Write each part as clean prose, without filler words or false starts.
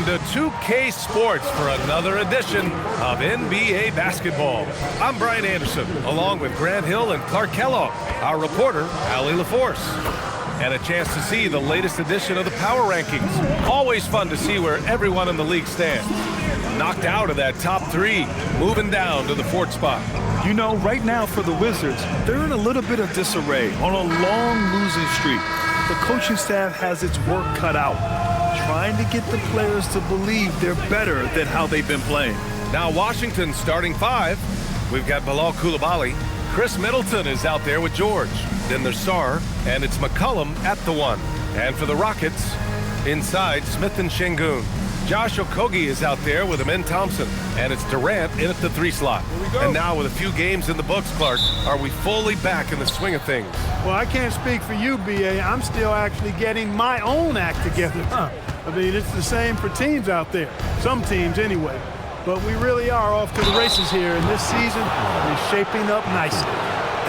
Welcome to 2K Sports for another edition of NBA basketball. I'm Brian Anderson, along with Grant Hill and Clark Kellogg, our reporter, Allie LaForce. And a chance to see the latest edition of the Power Rankings. Always fun to see where everyone in the league stands. Knocked out of that top three, moving down to the fourth spot. You know, right now for the Wizards, they're in a little bit of disarray on a long losing streak. The coaching staff has its work cut out, trying to get the players to believe they're better than how they've been playing. Now Washington starting five. We've got Bilal Coulibaly. Khris Middleton is out there with George. Then there's Sarr, and it's McCollum at the one. And for the Rockets, inside Smith and Şengün. Josh Okogie is out there with Amen Thompson, and it's Durant in at the three slot. And now with a few games in the books, Clark, are we fully back in the swing of things? Well, I can't speak for you, B.A. I'm still actually getting my own act together. I mean, it's the same for teams out there. Some teams anyway. But we really are off to the races here, and this season is shaping up nicely.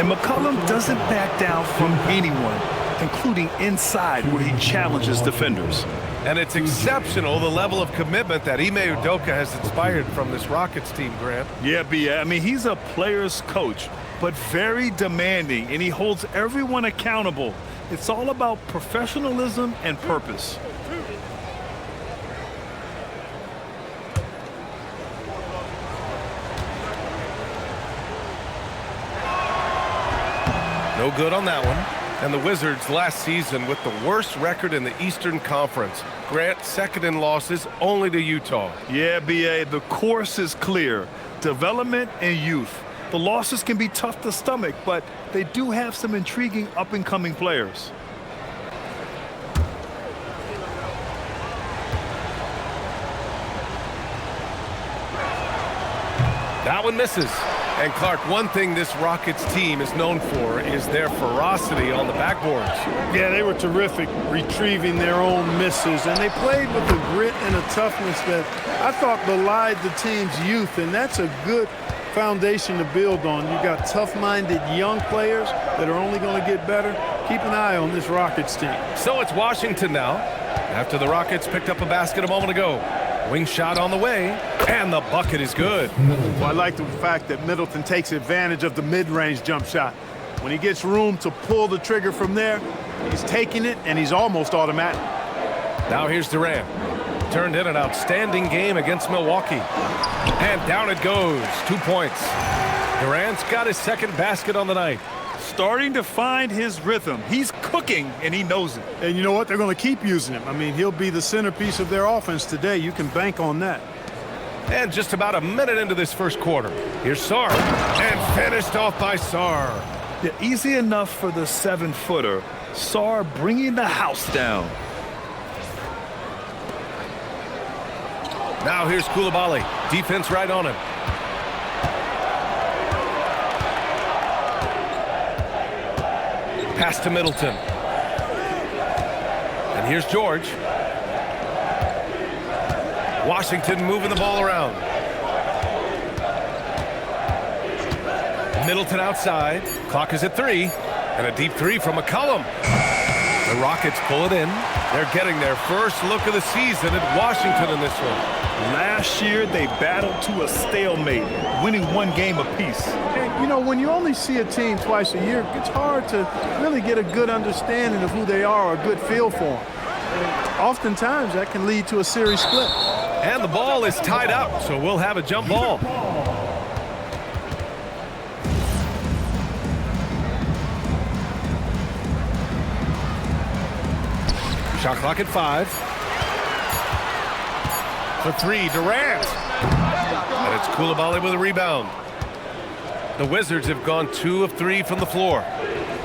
And McCollum doesn't back down from anyone, including inside where he challenges defenders. And it's exceptional, the level of commitment that Ime Udoka has inspired from this Rockets team, Grant. Yeah, B.A. I mean, he's a player's coach, but very demanding, and he holds everyone accountable. It's all about professionalism and purpose. No good on that one. And the Wizards last season with the worst record in the Eastern Conference. Grant, second in losses only to Utah. Yeah, B.A., the course is clear. Development and youth. The losses can be tough to stomach, but they do have some intriguing up-and-coming players. That one misses. And Clark, one thing this Rockets team is known for is their ferocity on the backboards. Yeah, they were terrific retrieving their own misses, and they played with a grit and a toughness that I thought belied the team's youth, and that's a good foundation to build on. You've got tough-minded young players that are only going to get better. Keep an eye on this Rockets team. So it's Washington now, after the Rockets picked up a basket a moment ago. Wing shot on the way, and the bucket is good. Well, I like the fact that Middleton takes advantage of the mid-range jump shot. When he gets room to pull the trigger from there, he's taking it, and he's almost automatic. Now here's Durant. Turned in an outstanding game against Milwaukee. And down it goes. 2 points. Durant's got his second basket on the night. Starting to find his rhythm. He's cooking, and he knows it. And you know what? They're going to keep using him. I mean, he'll be the centerpiece of their offense today. You can bank on that. And just about a minute into this first quarter. Here's Sarr. And finished off by Sarr. Yeah, easy enough for the 7-footer. Sarr bringing the house down. Now here's Coulibaly. Defense right on him. Pass to Middleton. And here's George. Washington moving the ball around. Middleton outside. Clock is at 3. And a deep 3 from McCollum. The Rockets pull it in. They're getting their first look of the season at Washington in this one. Last year, they battled to a stalemate, winning 1 game apiece. You know, when you only see a team twice a year, it's hard to really get a good understanding of who they are or a good feel for them. Oftentimes, that can lead to a series split. And the ball is tied up, so we'll have a jump ball. Shot clock at 5. For 3, Durant. And it's Coulibaly with a rebound. The Wizards have gone 2 of 3 from the floor.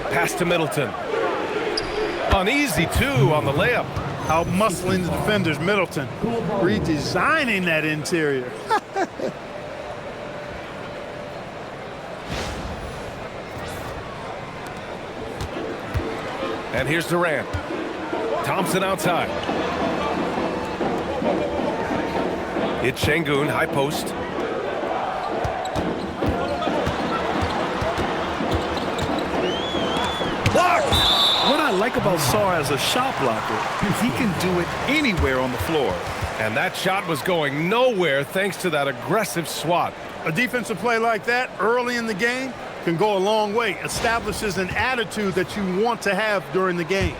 Pass to Middleton. An easy 2 on the layup. Out-muscling the defenders, Middleton. Redesigning that interior. And here's Durant. Thompson outside. It's Şengün, high post. Blocked! What I like about Sarr as a shot blocker, he can do it anywhere on the floor. And that shot was going nowhere thanks to that aggressive swat. A defensive play like that early in the game can go a long way. Establishes an attitude that you want to have during the game.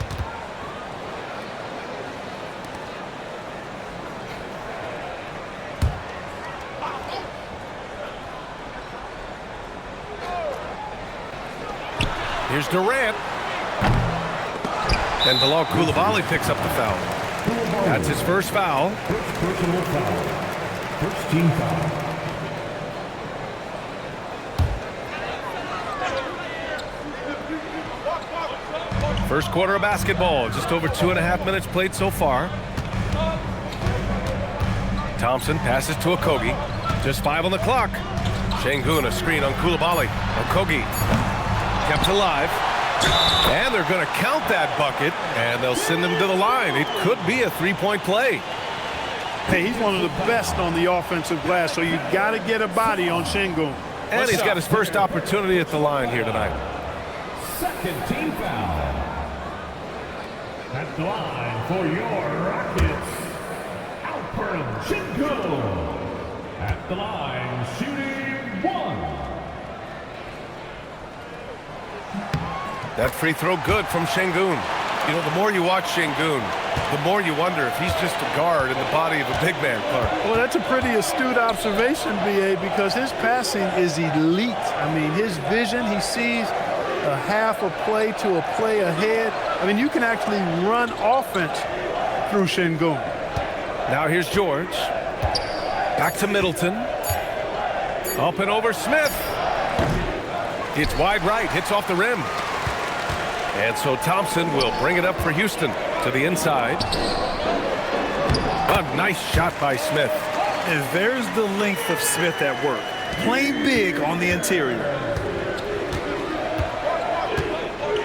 Here's Durant. And Bilal Coulibaly picks up the foul. That's his first foul. Personal foul. First team foul. First quarter of basketball. Just over 2.5 minutes played so far. Thompson passes to Okogie. Just 5 on the clock. Şengün, a screen on Coulibaly. Okogie kept alive. And they're going to count that bucket, and they'll send him to the line. It could be a three-point play. Hey, he's one of the best on the offensive glass, so you've got to get a body on Şengün. And he's got his first opportunity at the line here tonight. Second team foul. At the line for your Rockets, Alperen Şengün. At the line, shooting 1. That free throw good from Şengün. You know, the more you watch Şengün, the more you wonder if he's just a guard in the body of a big man, Clark. Well, that's a pretty astute observation, B.A., because his passing is elite. I mean, his vision, he sees a half a play to a play ahead. I mean, you can actually run offense through Şengün. Now here's George. Back to Middleton. Up and over Smith. It's wide right, hits off the rim. And so Thompson will bring it up for Houston to the inside. A nice shot by Smith. And there's the length of Smith at work. Playing big on the interior.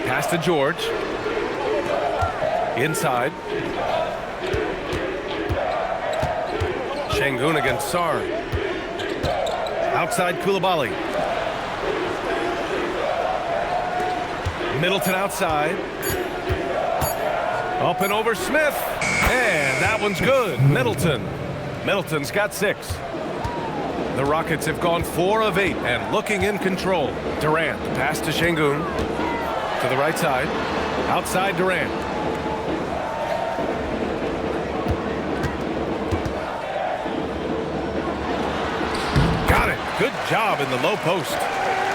Pass to George. Inside. Şengün against Sarr. Outside Coulibaly. Middleton outside. Up and over Smith. And that one's good. Middleton's got 6. The Rockets have gone 4 of 8 and looking in control. Durant, pass to Şengün. To the right side. Outside Durant. Got it. Good job in the low post.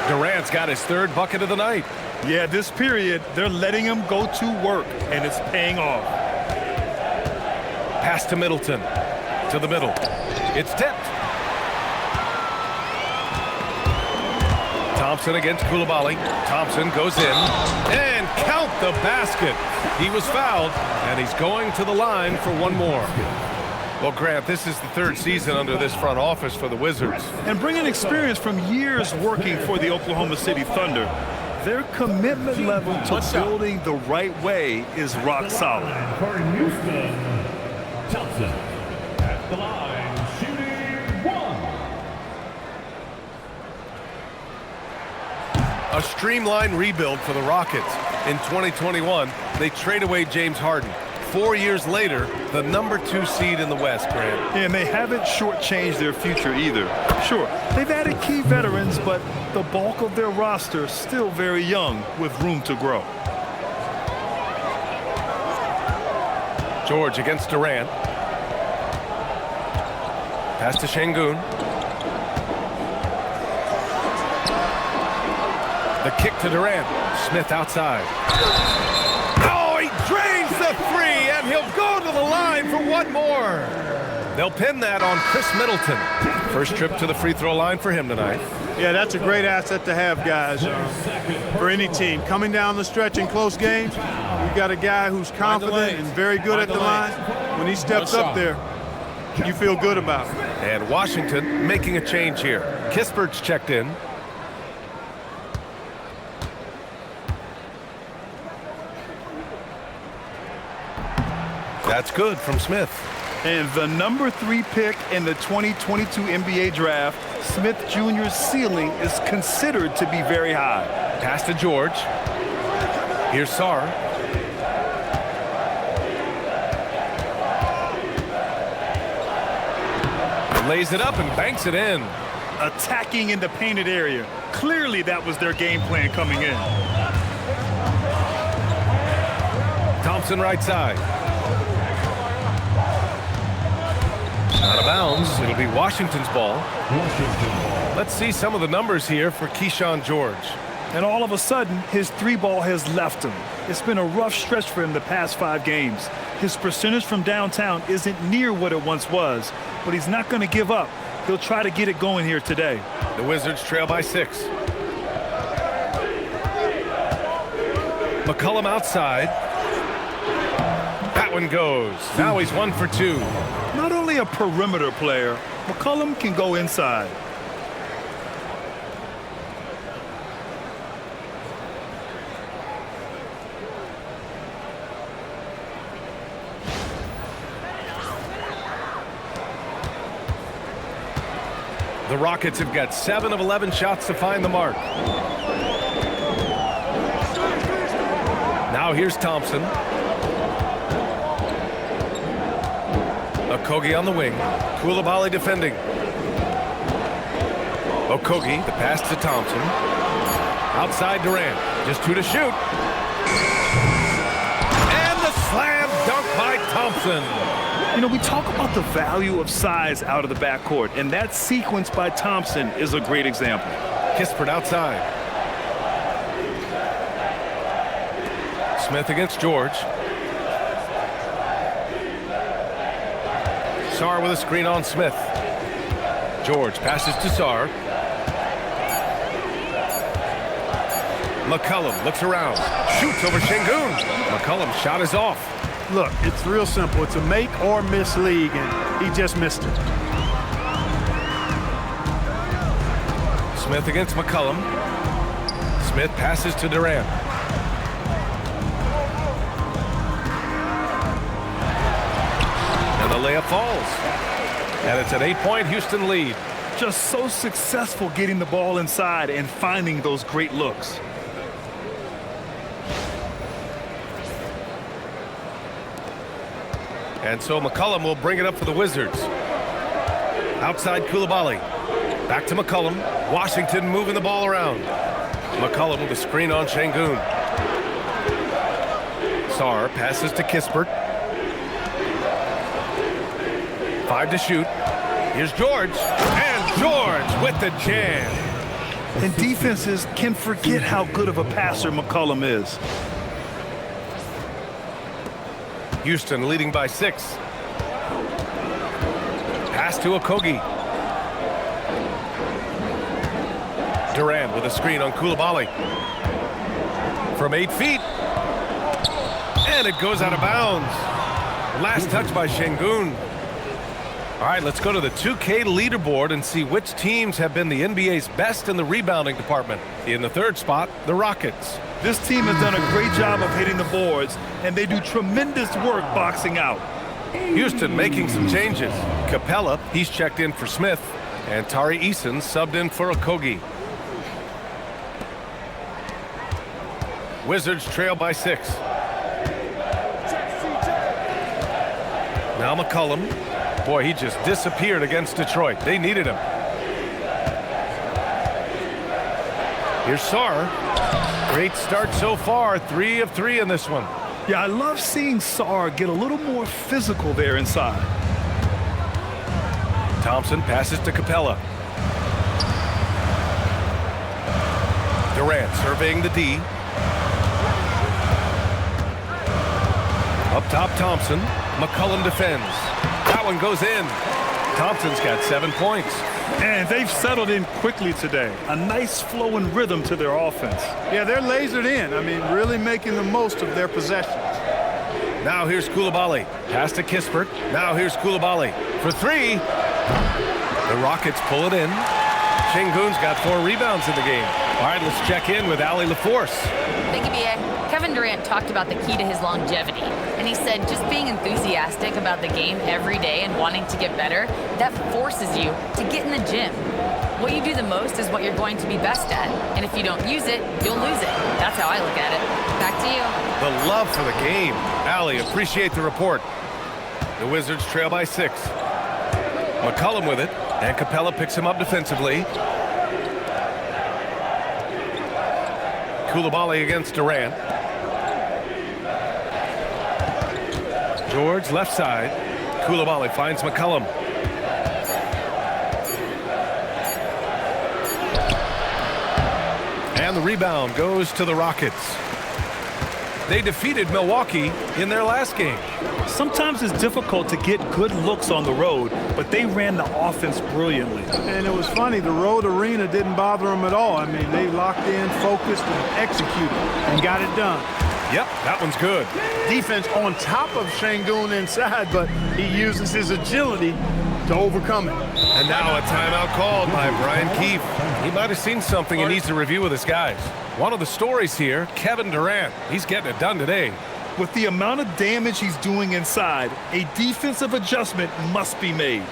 Durant's got his 3rd bucket of the night. Yeah, this period, they're letting him go to work, and it's paying off. Pass to Middleton. To the middle. It's tipped. Thompson against Coulibaly. Thompson goes in. And count the basket. He was fouled, and he's going to the line for one more. Well, Grant, this is the 3rd season under this front office for the Wizards. And bringing experience from years working for the Oklahoma City Thunder, their commitment level to building the right way is rock solid. For Houston, Thompson. At the line, shooting 1. A streamlined rebuild for the Rockets. In 2021, they trade away James Harden. 4 years later, the number 2 seed in the West, Grant. And they haven't shortchanged their future either. Sure, they've added key veterans, but the bulk of their roster is still very young with room to grow. George against Durant. Pass to Şengün. The kick to Durant. Smith outside. Oh, he drains the 3, and he'll go to the line for one more. They'll pin that on Khris Middleton. First trip to the free throw line for him tonight. Yeah, that's a great asset to have, guys, for any team. Coming down the stretch in close games, you got a guy who's confident and very good at the line. When he steps up there, you feel good about it. And Washington making a change here. Kispert's checked in. That's good from Smith. And the number 3 pick in the 2022 NBA draft, Smith Jr.'s ceiling is considered to be very high. Pass to George. Here's Sarr. Lays it up and banks it in. Attacking in the painted area. Clearly that was their game plan coming in. Thompson right side. Out of bounds. It'll be Washington's ball. Let's see some of the numbers here for Keyshawn George. And all of a sudden, his three ball has left him. It's been a rough stretch for him the past 5 games. His percentage from downtown isn't near what it once was, but he's not going to give up. He'll try to get it going here today. The Wizards trail by 6. McCollum outside. That one goes. Now he's 1 for 2. Not only a perimeter player, McCollum can go inside. The Rockets have got 7 of 11 shots to find the mark. Now here's Thompson. Okogie on the wing. Coulibaly defending. Okogie, the pass to Thompson. Outside Durant. Just 2 to shoot. And the slam dunk by Thompson. You know, we talk about the value of size out of the backcourt, and that sequence by Thompson is a great example. Kispert outside. Smith against George. Sarr with a screen on Smith. George passes to Sarr. McCollum looks around. Shoots over Şengün. McCollum's shot is off. Look, it's real simple. It's a make or miss league, and he just missed it. Smith against McCollum. Smith passes to Durant. And the layup falls. And it's an 8-point Houston lead. Just so successful getting the ball inside and finding those great looks. And so McCollum will bring it up for the Wizards. Outside Coulibaly. Back to McCollum. Washington moving the ball around. McCollum with a screen on Şengün. Sarr passes to Kispert. 5 to shoot. Here's George. And George with the jam. And defenses can forget how good of a passer McCollum is. Houston leading by 6. Pass to Okogie. Durant with a screen on Coulibaly. From 8 feet. And it goes out of bounds. Last touch by Şengün. All right, let's go to the 2K leaderboard and see which teams have been the NBA's best in the rebounding department. In the 3rd spot, the Rockets. This team has done a great job of hitting the boards, and they do tremendous work boxing out. Houston making some changes. Capella, he's checked in for Smith, and Tari Eason subbed in for Okogie. Wizards trail by 6. Now McCollum. Boy, he just disappeared against Detroit. They needed him. Here's Sarr. Great start so far. 3 of 3 in this one. Yeah, I love seeing Sarr get a little more physical there inside. Thompson passes to Capella. Durant surveying the D. Up top, Thompson. McCollum defends. That one goes in. Thompson's got 7 points. And they've settled in quickly today. A nice flowing rhythm to their offense. Yeah, they're lasered in. I mean, really making the most of their possessions. Now here's Coulibaly. Pass to Kispert. Now here's Coulibaly for 3. The Rockets pull it in. Şengün's got 4 rebounds in the game. All right, let's check in with Allie LaForce. Thank you, B.A. Kevin Durant talked about the key to his longevity. And he said just being enthusiastic about the game every day and wanting to get better, that forces you to get in the gym. What you do the most is what you're going to be best at. And if you don't use it, you'll lose it. That's how I look at it. Back to you. The love for the game. Allie, appreciate the report. The Wizards trail by 6. McCollum with it, and Capella picks him up defensively. Coulibaly against Durant. George left side. Coulibaly finds McCollum. And the rebound goes to the Rockets. They defeated Milwaukee in their last game. Sometimes it's difficult to get good looks on the road, but they ran the offense brilliantly. And it was funny, the road arena didn't bother them at all. I mean, they locked in, focused, and executed, and got it done. Yep, that one's good. Defense on top of Şengün inside, but he uses his agility to overcome it. And now a timeout called by Brian Keefe. He might have seen something he needs to review with his guys. One of the stories here, Kevin Durant. He's getting it done today. With the amount of damage he's doing inside, a defensive adjustment must be made.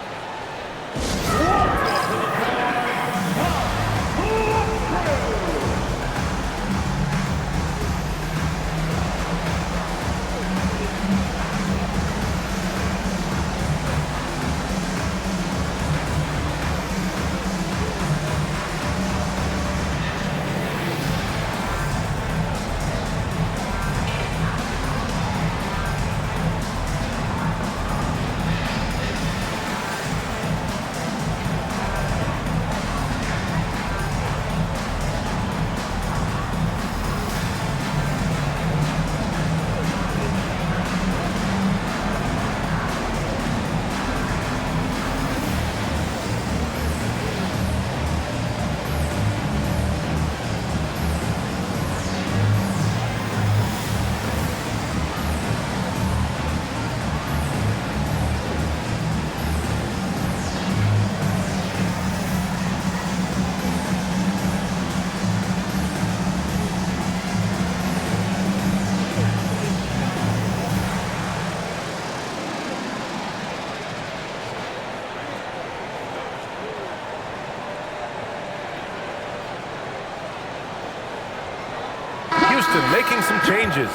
Making some changes.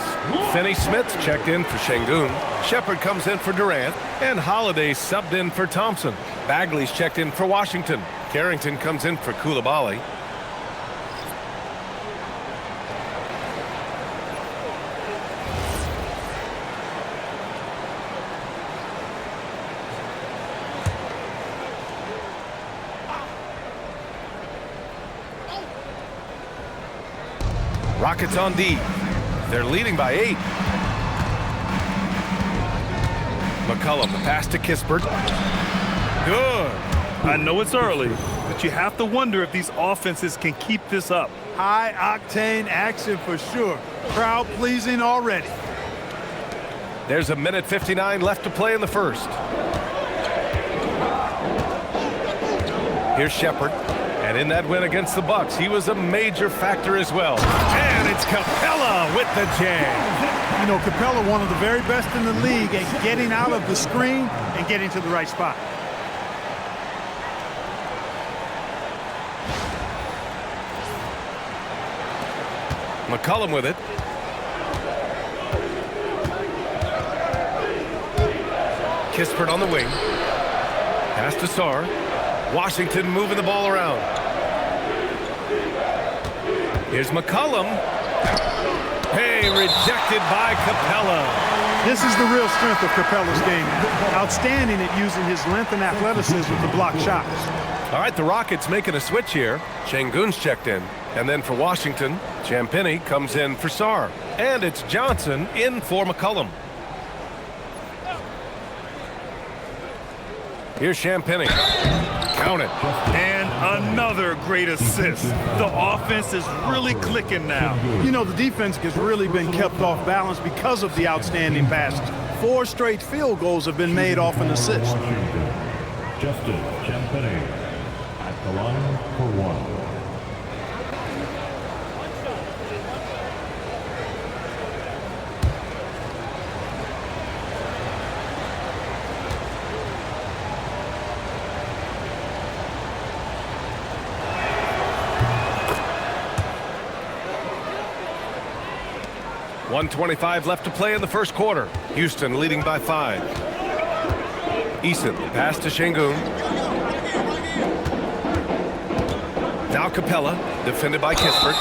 Finney-Smith's checked in for Şengün. Shepherd comes in for Durant. And Holiday subbed in for Thompson. Bagley's checked in for Washington. Carrington comes in for Coulibaly. Rockets on D. They're leading by 8. McCollum, the pass to Kispert. Good. I know it's early, but you have to wonder if these offenses can keep this up. High-octane action for sure. Crowd-pleasing already. There's a minute 59 left to play in the first. Here's Shepherd. And in that win against the Bucks, he was a major factor as well. And it's Capella with the jam. You know, Capella, one of the very best in the league at getting out of the screen and getting to the right spot. McCollum with it. Kispert on the wing. Pass to Sarr. Washington moving the ball around. Here's McCollum. Hey, rejected by Capella. This is the real strength of Capella's game. Outstanding at using his length and athleticism to block shots. All right, the Rockets making a switch here. Şengün's checked in. And then for Washington, Champagnie comes in for Sarr. And it's Johnson in for McCollum. Here's Champagnie. Count it. And another great assist. The offense is really clicking now. You know, the defense has really been kept off balance because of the outstanding passes. 4 straight field goals have been made off an assist. Justin Champagnie at the line for 1. .125 left to play in the first quarter. Houston leading by 5. Eason, pass to Şengün. Now Capella, defended by Kispert.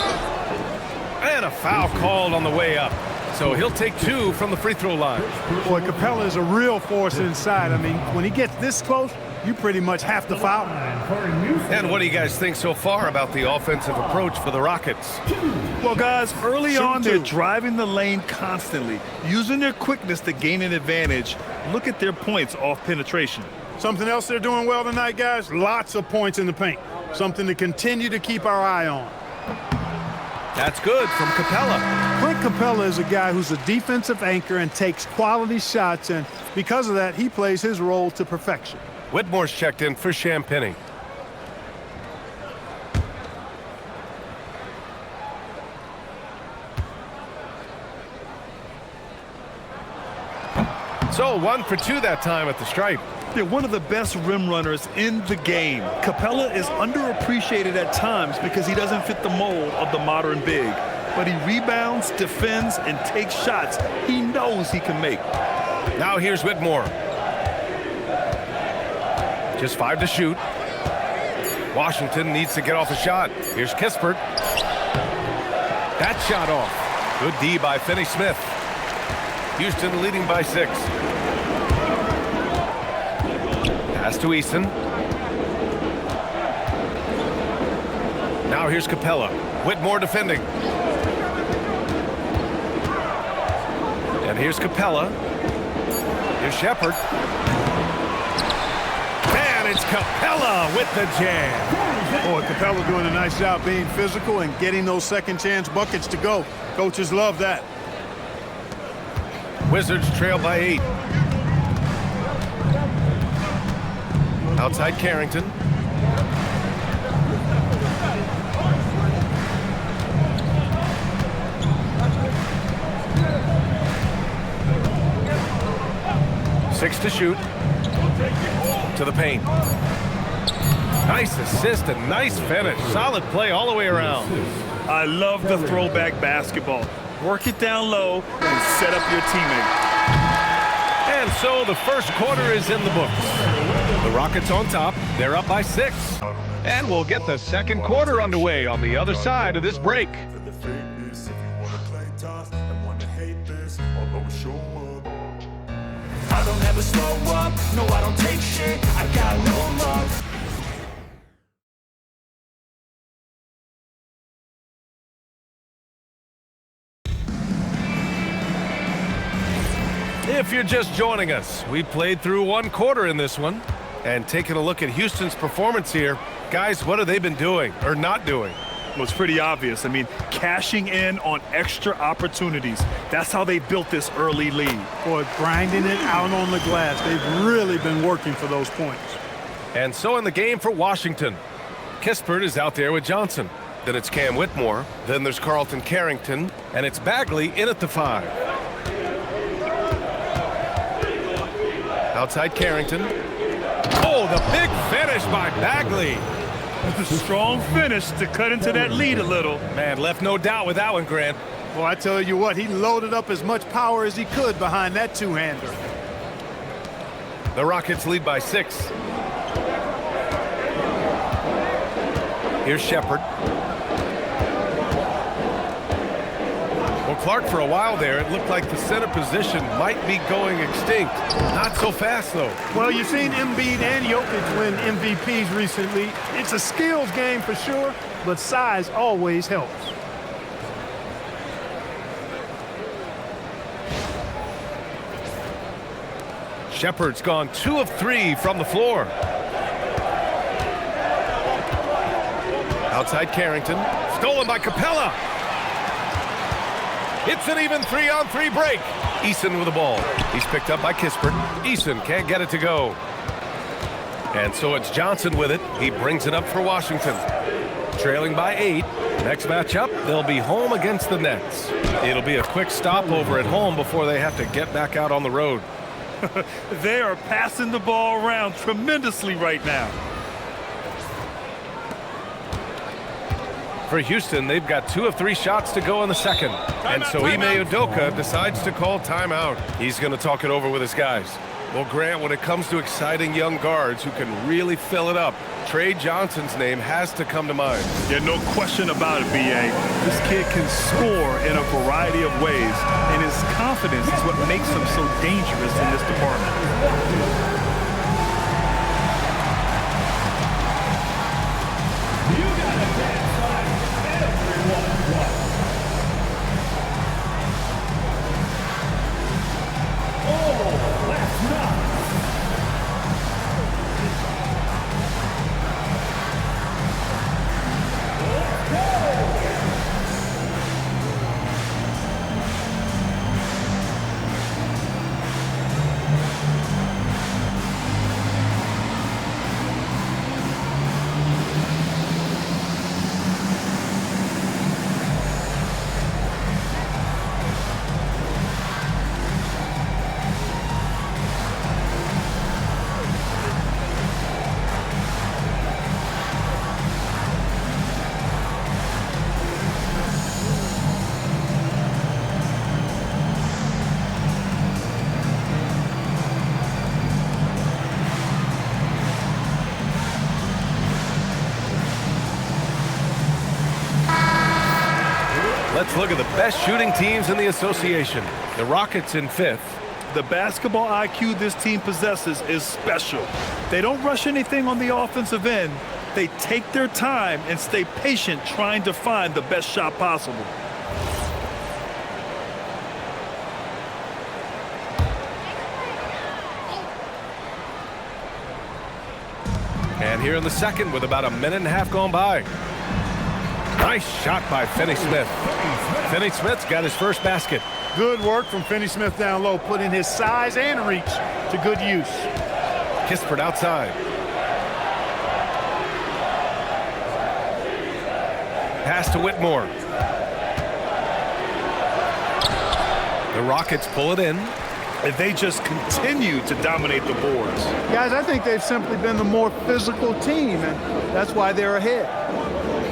And a foul called on the way up. So he'll take 2 from the free throw line. Boy, Capella is a real force inside. I mean, when he gets this close, you pretty much have to foul. And what do you guys think so far about the offensive approach for the Rockets? Well, guys, early on, they're driving the lane constantly, using their quickness to gain an advantage. Look at their points off penetration. Something else they're doing well tonight, guys, lots of points in the paint. Something to continue to keep our eye on. That's good from Capella. Clint Capella is a guy who's a defensive anchor and takes quality shots, and because of that, he plays his role to perfection. Whitmore's checked in for Champagny. So 1 for 2 that time at the stripe. They're one of the best rim runners in the game. Capella is underappreciated at times because he doesn't fit the mold of the modern big. But he rebounds, defends, and takes shots he knows he can make. Now here's Whitmore. Just 5 to shoot. Washington needs to get off a shot. Here's Kispert. That shot off. Good D by Finney-Smith. Houston leading by 6. Pass to Eason. Now here's Capella. Whitmore defending. And here's Capella. Here's Shepherd. And it's Capella with the jam. Boy, Capella doing a nice job being physical and getting those second chance buckets to go. Coaches love that. Wizards trail by 8. Outside Carrington. Six to shoot. To the paint. Nice assist and nice finish. Solid play all the way around. I love the throwback basketball. Work it down low and set up your teammate. And so the first quarter is in the books. The Rockets on top. They're up by 6. And we'll get the second quarter underway on the other side of this break. I don't ever slow up, no I don't take shit, I got no love. If you're just joining us, we played through 1 quarter in this one. And taking a look at Houston's performance here, guys, what have they been doing or not doing? Well, it's pretty obvious. I mean, cashing in on extra opportunities. That's how they built this early lead. Boy, grinding it out on the glass. They've really been working for those points. And so in the game for Washington, Kispert is out there with Johnson. Then it's Cam Whitmore. Then there's Carlton Carrington. And it's Bagley in at the 5. Outside Carrington. Oh, the big finish by Bagley. It's a strong finish to cut into that lead a little. Man, left no doubt with that one, Grant. Well, I tell you what, he loaded up as much power as he could behind that two-hander. The Rockets lead by 6. Here's Shepherd. Well, Clark, for a while there, it looked like the center position might be going extinct. Not so fast, though. Well, you've seen Embiid and Jokic win MVPs recently. It's a skills game for sure, but size always helps. Shepherd's gone 2 of 3 from the floor. Outside Carrington. Stolen by Capella. It's an even 3-on-3 break. Eason with the ball. He's picked up by Kispert. Eason can't get it to go. And so it's Johnson with it. He brings it up for Washington. Trailing by 8. Next matchup, they'll be home against the Nets. It'll be a quick stopover at home before they have to get back out on the road. They are passing the ball around tremendously right now. For Houston, they've got 2 of 3 shots to go in the second. And so Ime Udoka decides to call timeout. He's going to talk it over with his guys. Well, Grant, when it comes to exciting young guards who can really fill it up, Trey Johnson's name has to come to mind. Yeah, no question about it, B.A. This kid can score in a variety of ways, and his confidence is what makes him so dangerous in this department. Let's look at the best shooting teams in the association. The Rockets in 5th. The basketball IQ this team possesses is special. They don't rush anything on the offensive end. They take their time and stay patient trying to find the best shot possible. And here in the second with about a minute and a half gone by. Nice shot by Finney-Smith. Finney-Smith's got his first basket. Good work from Finney-Smith down low, putting his size and reach to good use. Kispert outside. Pass to Whitmore. The Rockets pull it in. And they just continue to dominate the boards. Guys, I think they've simply been the more physical team, and that's why they're ahead.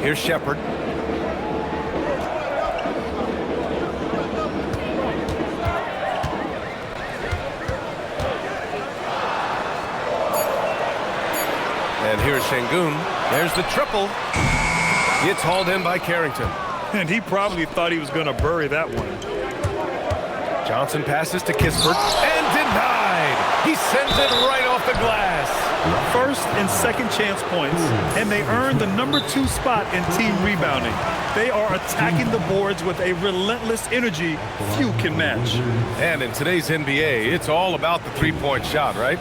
Here's Shepard. And here's Şengün. There's the triple. It's hauled in by Carrington. And he probably thought he was going to bury that one. Johnson passes to Kispert and denied. He sends it right off the glass. First and second chance points, and they earn the #2 spot in team rebounding. They are attacking the boards with a relentless energy few can match. And in today's NBA, it's all about the three-point shot, right?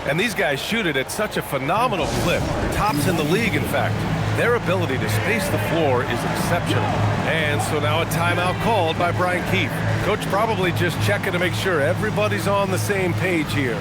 And these guys shoot it at such a phenomenal clip. Tops in the league, in fact. Their ability to space the floor is exceptional. And so now a timeout called by Brian Keefe. Coach probably just checking to make sure everybody's on the same page here.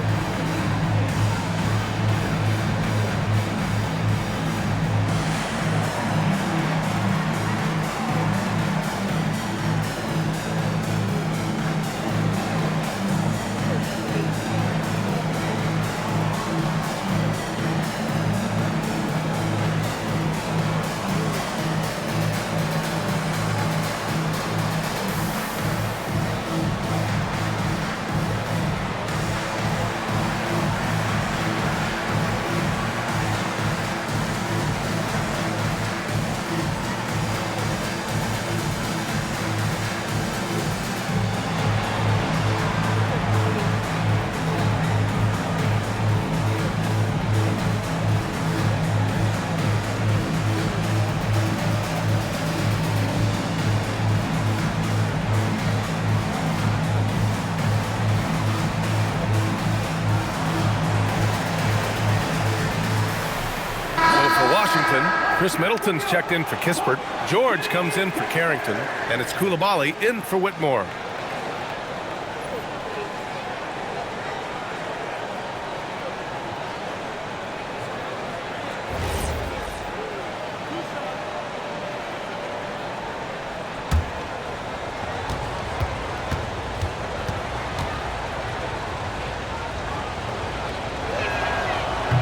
Khris Middleton's checked in for Kispert. George comes in for Carrington. And it's Coulibaly in for Whitmore.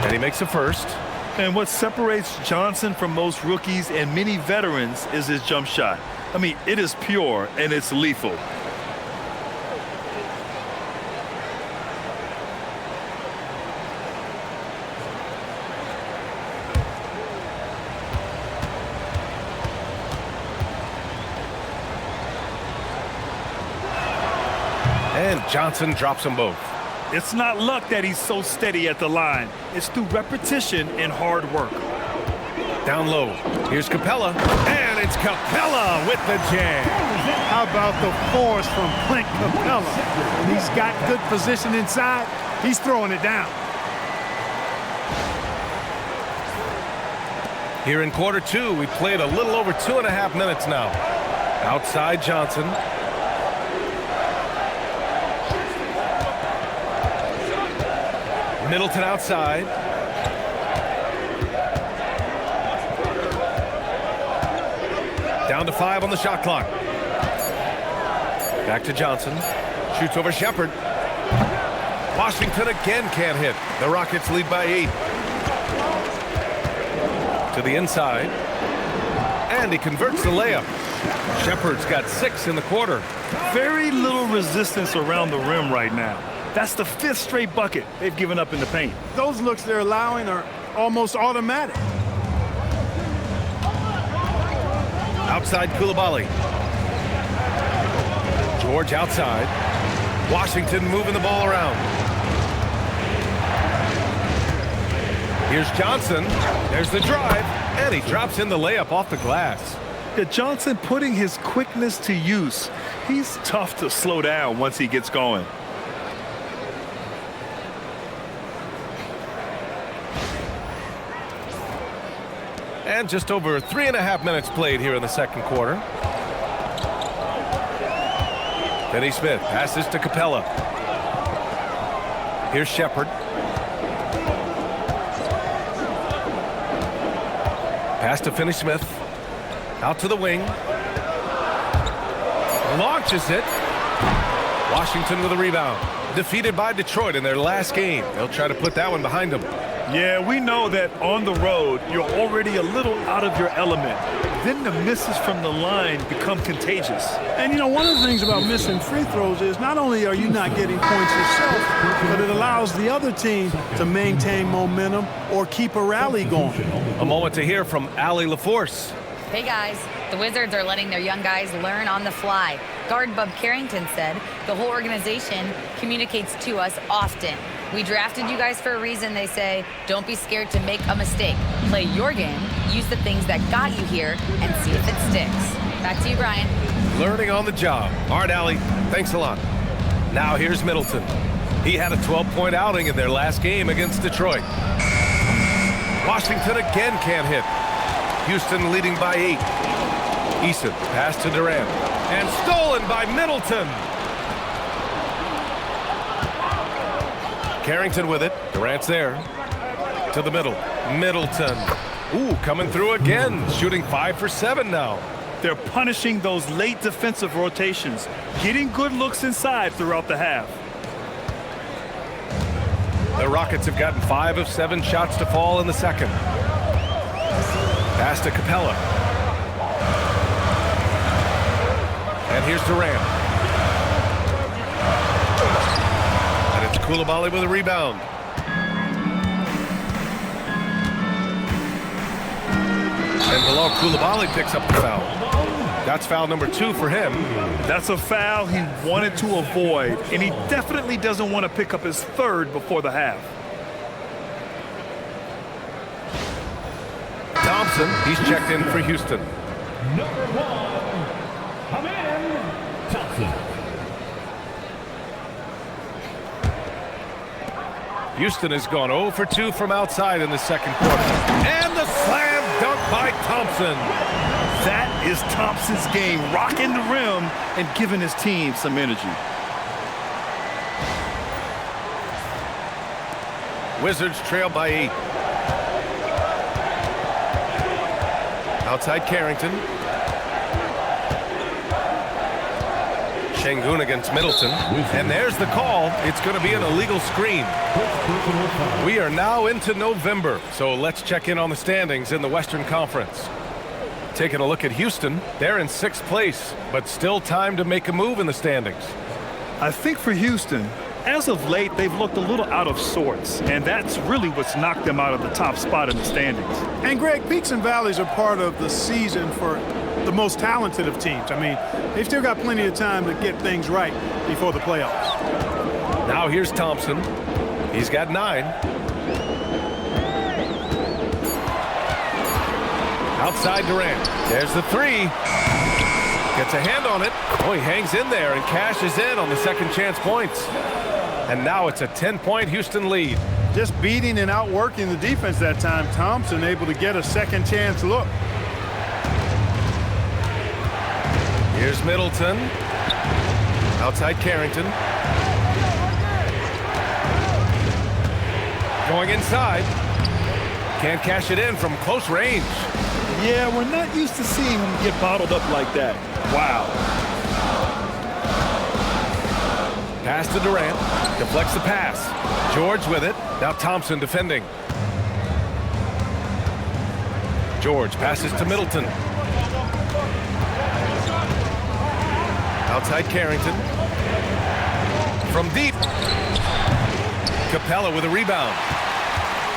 And he makes a first. And what separates Johnson from most rookies and many veterans is his jump shot. I mean, it is pure and it's lethal. And Johnson drops them both. It's not luck that he's so steady at the line. It's through repetition and hard work. Down low. Here's Capella. And it's Capella with the jam. How about the force from Clint Capella? When he's got good position inside, he's throwing it down. Here in quarter two, we played a little over 2.5 minutes now. Outside Johnson. Middleton outside. Down to 5 on the shot clock. Back to Johnson. Shoots over Shepherd. Washington again can't hit. The Rockets lead by 8. To the inside. And he converts the layup. Shepherd's got 6 in the quarter. Very little resistance around the rim right now. That's the 5th straight bucket they've given up in the paint. Those looks they're allowing are almost automatic. Outside Coulibaly. George outside. Washington moving the ball around. Here's Johnson. There's the drive. And he drops in the layup off the glass. Yeah, Johnson putting his quickness to use. He's tough to slow down once he gets going. And just over 3.5 minutes played here in the second quarter. Finney Smith passes to Capella. Here's Shepherd. Pass to Finney Smith. Out to the wing. Launches it. Washington with a rebound. Defeated by Detroit in their last game. They'll try to put that one behind them. Yeah, we know that on the road, you're already a little out of your element. Then the misses from the line become contagious. And, you know, one of the things about missing free throws is not only are you not getting points yourself, but it allows the other team to maintain momentum or keep a rally going. A moment to hear from Allie LaForce. Hey guys, the Wizards are letting their young guys learn on the fly. Guard Bub Carrington said the whole organization communicates to us often. We drafted you guys for a reason, they say. Don't be scared to make a mistake. Play your game, use the things that got you here, and see if it sticks. Back to you, Brian. Learning on the job. All right, Allie, thanks a lot. Now here's Middleton. He had a 12-point outing in their last game against Detroit. Washington again can't hit. Houston leading by 8. Eason pass to Durant. And stolen by Middleton. Carrington with it. Durant's there. To the middle. Middleton. Ooh, coming through again. Shooting 5 for 7 now. They're punishing those late defensive rotations, getting good looks inside throughout the half. The Rockets have gotten 5 of 7 shots to fall in the second. Pass to Capella. And here's Durant. And it's Coulibaly with a rebound. And Bilal Coulibaly picks up the foul. That's foul number 2 for him. That's a foul he wanted to avoid, and he definitely doesn't want to pick up his 3rd before the half. Thompson, he's checked in for Houston. Number 1, Amen Thompson. Houston has gone 0 for 2 from outside in the second quarter. And the slam dunk by Thompson. That is Thompson's game, rocking the rim and giving his team some energy. Wizards trail by 8. Outside Carrington. Şengün against Middleton. And there's the call. It's going to be an illegal screen. We are now into November, so let's check in on the standings in the Western Conference. Taking a look at Houston, they're in 6th place, but still time to make a move in the standings. I think for Houston, as of late, they've looked a little out of sorts, and that's really what's knocked them out of the top spot in the standings. And Greg, peaks and valleys are part of the season for the most talented of teams. I mean, they've still got plenty of time to get things right before the playoffs. Now here's Thompson. He's got 9. Outside Durant. There's the 3. Gets a hand on it. Oh, he hangs in there and cashes in on the second chance points. And now it's a 10-point Houston lead. Just beating and outworking the defense that time. Thompson able to get a second chance look. Here's Middleton. Outside Carrington. Going inside. Can't cash it in from close range. Yeah, we're not used to seeing him get bottled up like that. Wow. Pass to Durant. Deflects the pass. George with it. Now Thompson defending. George passes to Middleton. Outside Carrington. From deep. Capella with a rebound.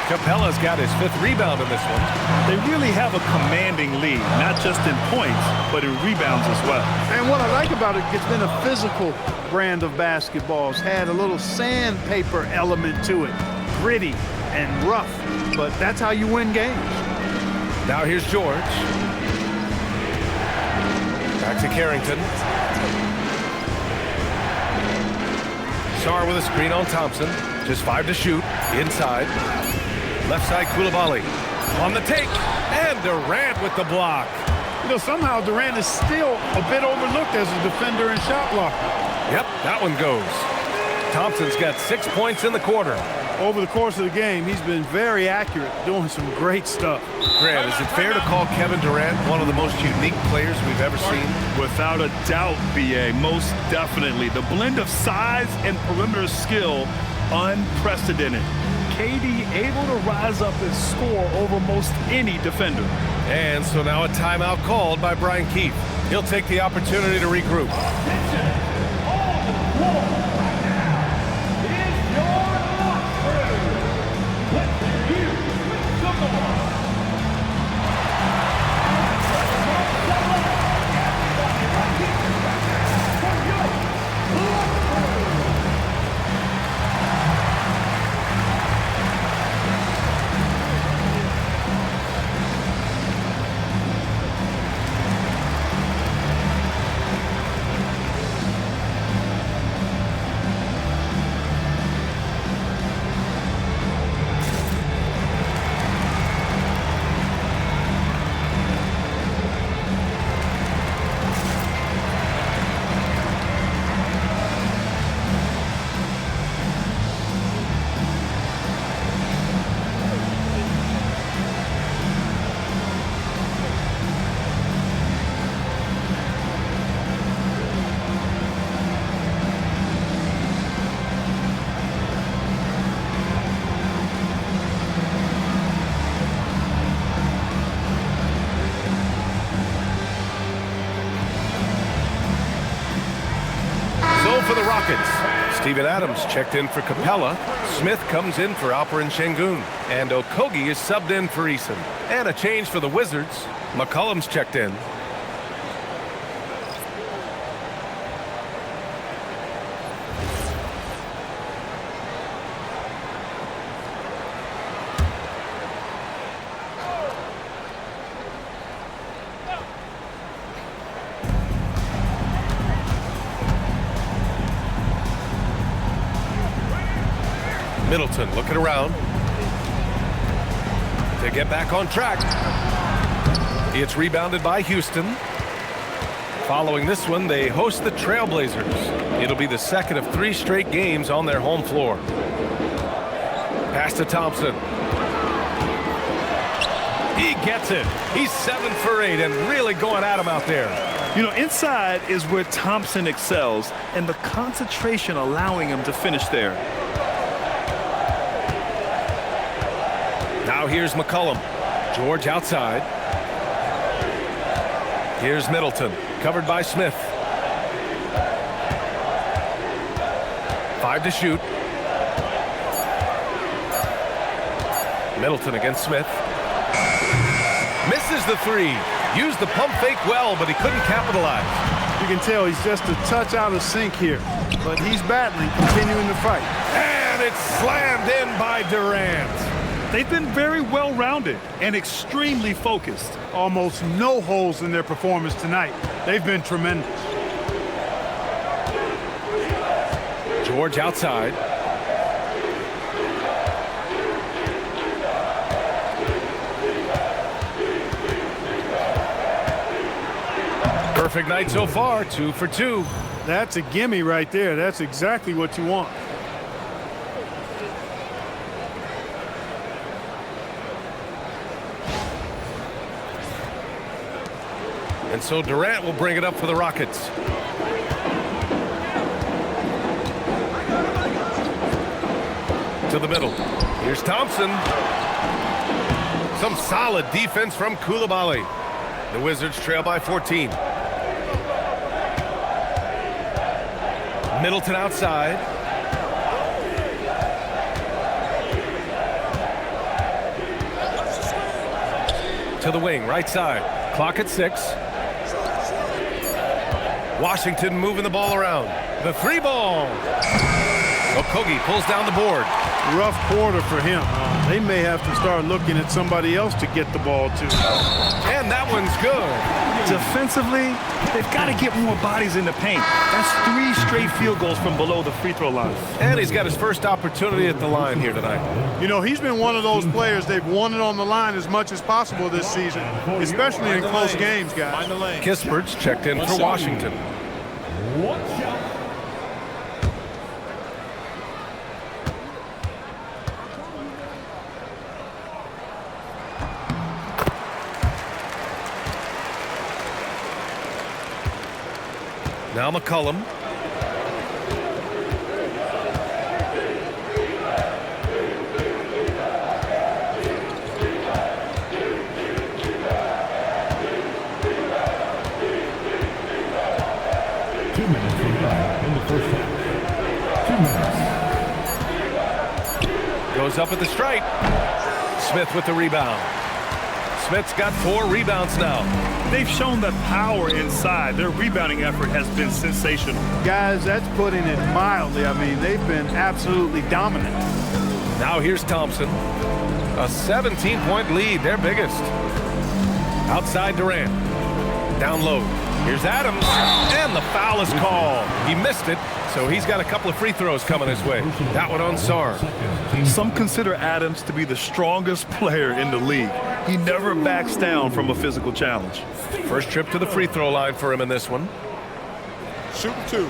Capella's got his 5th rebound in this one. They really have a commanding lead, not just in points, but in rebounds as well. And what I like about it, it's been a physical brand of basketball. It's had a little sandpaper element to it. Gritty and rough, but that's how you win games. Now here's George. Back to Carrington. Sarr with a screen on Thompson. Just 5 to shoot. Inside. Left side Coulibaly. On the take. And Durant with the block. You know, somehow Durant is still a bit overlooked as a defender and shot blocker. Yep, that one goes. Thompson's got 6 points in the quarter. Over the course of the game, he's been very accurate, doing some great stuff. Grant, is it fair to call Kevin Durant one of the most unique players we've ever seen? Without a doubt, BA, most definitely. The blend of size and perimeter skill, unprecedented. KD able to rise up and score over most any defender. And so now a timeout called by Brian Keefe. He'll take the opportunity to regroup. For the Rockets, Steven Adams checked in for Capella. Smith comes in for Alperen Şengün. And Okogie is subbed in for Eason. And a change for the Wizards. McCollum's checked in. Middleton looking around to get back on track. It's rebounded by Houston. Following this one, they host the Trailblazers. It'll be the second of 3 straight games on their home floor. Pass to Thompson. He gets it. He's 7 for 8 and really going at him out there. You know, inside is where Thompson excels, and the concentration allowing him to finish there. Now here's McCollum. George outside. Here's Middleton, covered by Smith. 5 to shoot. Middleton against Smith. Misses the 3. Used the pump fake well, but he couldn't capitalize. You can tell he's just a touch out of sync here, but he's battling, continuing to fight. And it's slammed in by Durant. They've been very well-rounded and extremely focused. Almost no holes in their performance tonight. They've been tremendous. George outside. Perfect night so far, 2 for 2. That's a gimme right there. That's exactly what you want. And so Durant will bring it up for the Rockets. To the middle. Here's Thompson. Some solid defense from Coulibaly. The Wizards trail by 14. Middleton outside. To the wing, right side. Clock at 6. Washington moving the ball around. The 3-ball. Okogie pulls down the board. Rough quarter for him. They may have to start looking at somebody else to get the ball to. And that one's good. Defensively, they've got to get more bodies in the paint. That's 3 straight field goals from below the free throw line. And he's got his first opportunity at the line here tonight. You know, he's been one of those players they've wanted on the line as much as possible this season, especially in close games, guys. Kispert's checked in for Washington. One shot. Now McCollum. Goes up at the stripe. Smith with the rebound. Smith's got 4 rebounds now. They've shown the power inside. Their rebounding effort has been sensational. Guys, that's putting it mildly. I mean, they've been absolutely dominant. Now here's Thompson. A 17-point lead, their biggest. Outside Durant. Down low. Here's Adams. And the foul is called. He missed it, so he's got a couple of free throws coming his way. That one on Sarr. Some consider Adams to be the strongest player in the league. He never backs down from a physical challenge. First trip to the free throw line for him in this one. Shooting 2.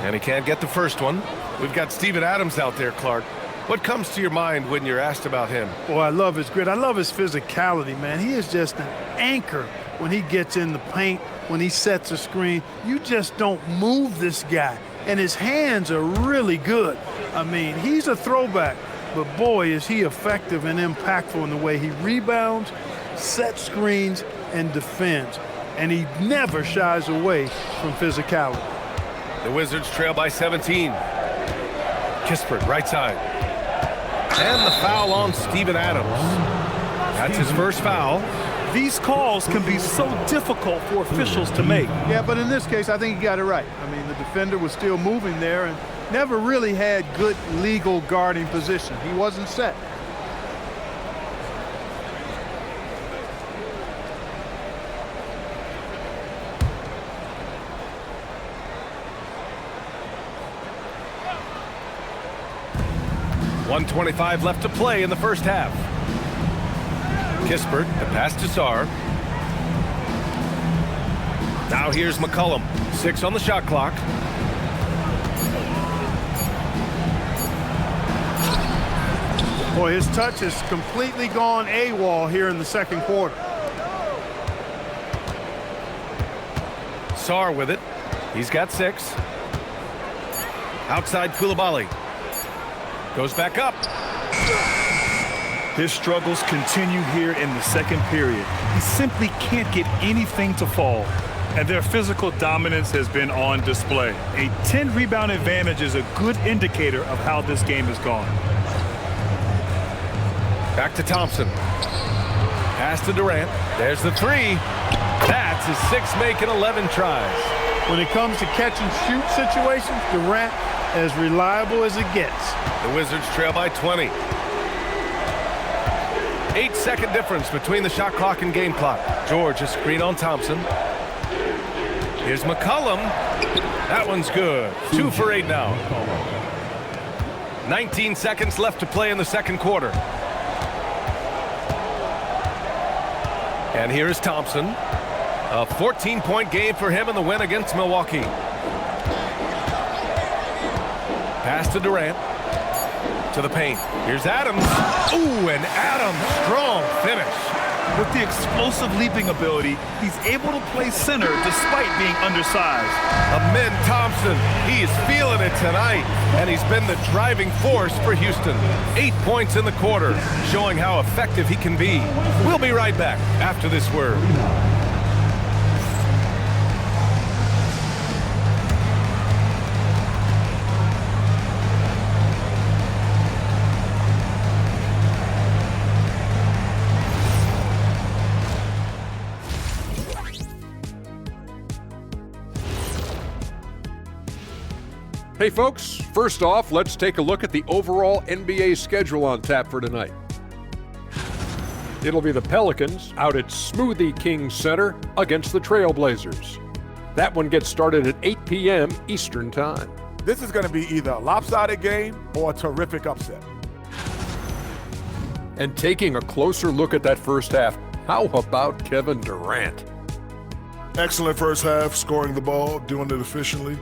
And he can't get the first one. We've got Steven Adams out there, Clark. What comes to your mind when you're asked about him? Boy, I love his grit. I love his physicality, man. He is just an anchor when he gets in the paint, when he sets a screen. You just don't move this guy. And his hands are really good. I mean, he's a throwback, but boy, is he effective and impactful in the way he rebounds, sets screens, and defends. And he never shies away from physicality. The Wizards trail by 17. Kispert, right side. And the foul on Steven Adams. That's his first foul. These calls can be so difficult for officials to make. Yeah, but in this case, I think he got it right. I mean, the defender was still moving there and never really had good legal guarding position. He wasn't set. .125 left to play in the first half. Kispert, the pass to Sarr. Now here's McCollum. 6 on the shot clock. Boy, his touch has completely gone AWOL here in the second quarter. Sarr with it. He's got 6. Outside Coulibaly. Goes back up. His struggles continue here in the second period. He simply can't get anything to fall. and their physical dominance has been on display. A 10-rebound advantage is a good indicator of how this game has gone. Back to Thompson. Pass to Durant. There's the three. That's his 6th make in 11 tries. When it comes to catch and shoot situations, Durant as reliable as it gets. The Wizards trail by 20. 8-second difference between the shot clock and game clock. George, a screen on Thompson. Here's McCollum. That one's good. 2 for 8 now. 19 seconds left to play in the second quarter. And here is Thompson. A 14-point game for him in the win against Milwaukee. Pass to Durant. To the paint. Here's Adams. Ooh, and Adams, strong finish. With the explosive leaping ability, he's able to play center despite being undersized. Amen Thompson, he is feeling it tonight, and he's been the driving force for Houston. 8 points in the quarter, showing how effective he can be. We'll be right back after this word. Hey folks, first off, let's take a look at the overall NBA schedule on tap for tonight. It'll be the Pelicans out at Smoothie King Center against the Trailblazers. That one gets started at 8 p.m. Eastern Time. This is going to be either a lopsided game or a terrific upset. And taking a closer look at that first half, how about Kevin Durant? Excellent first half, scoring the ball, doing it efficiently.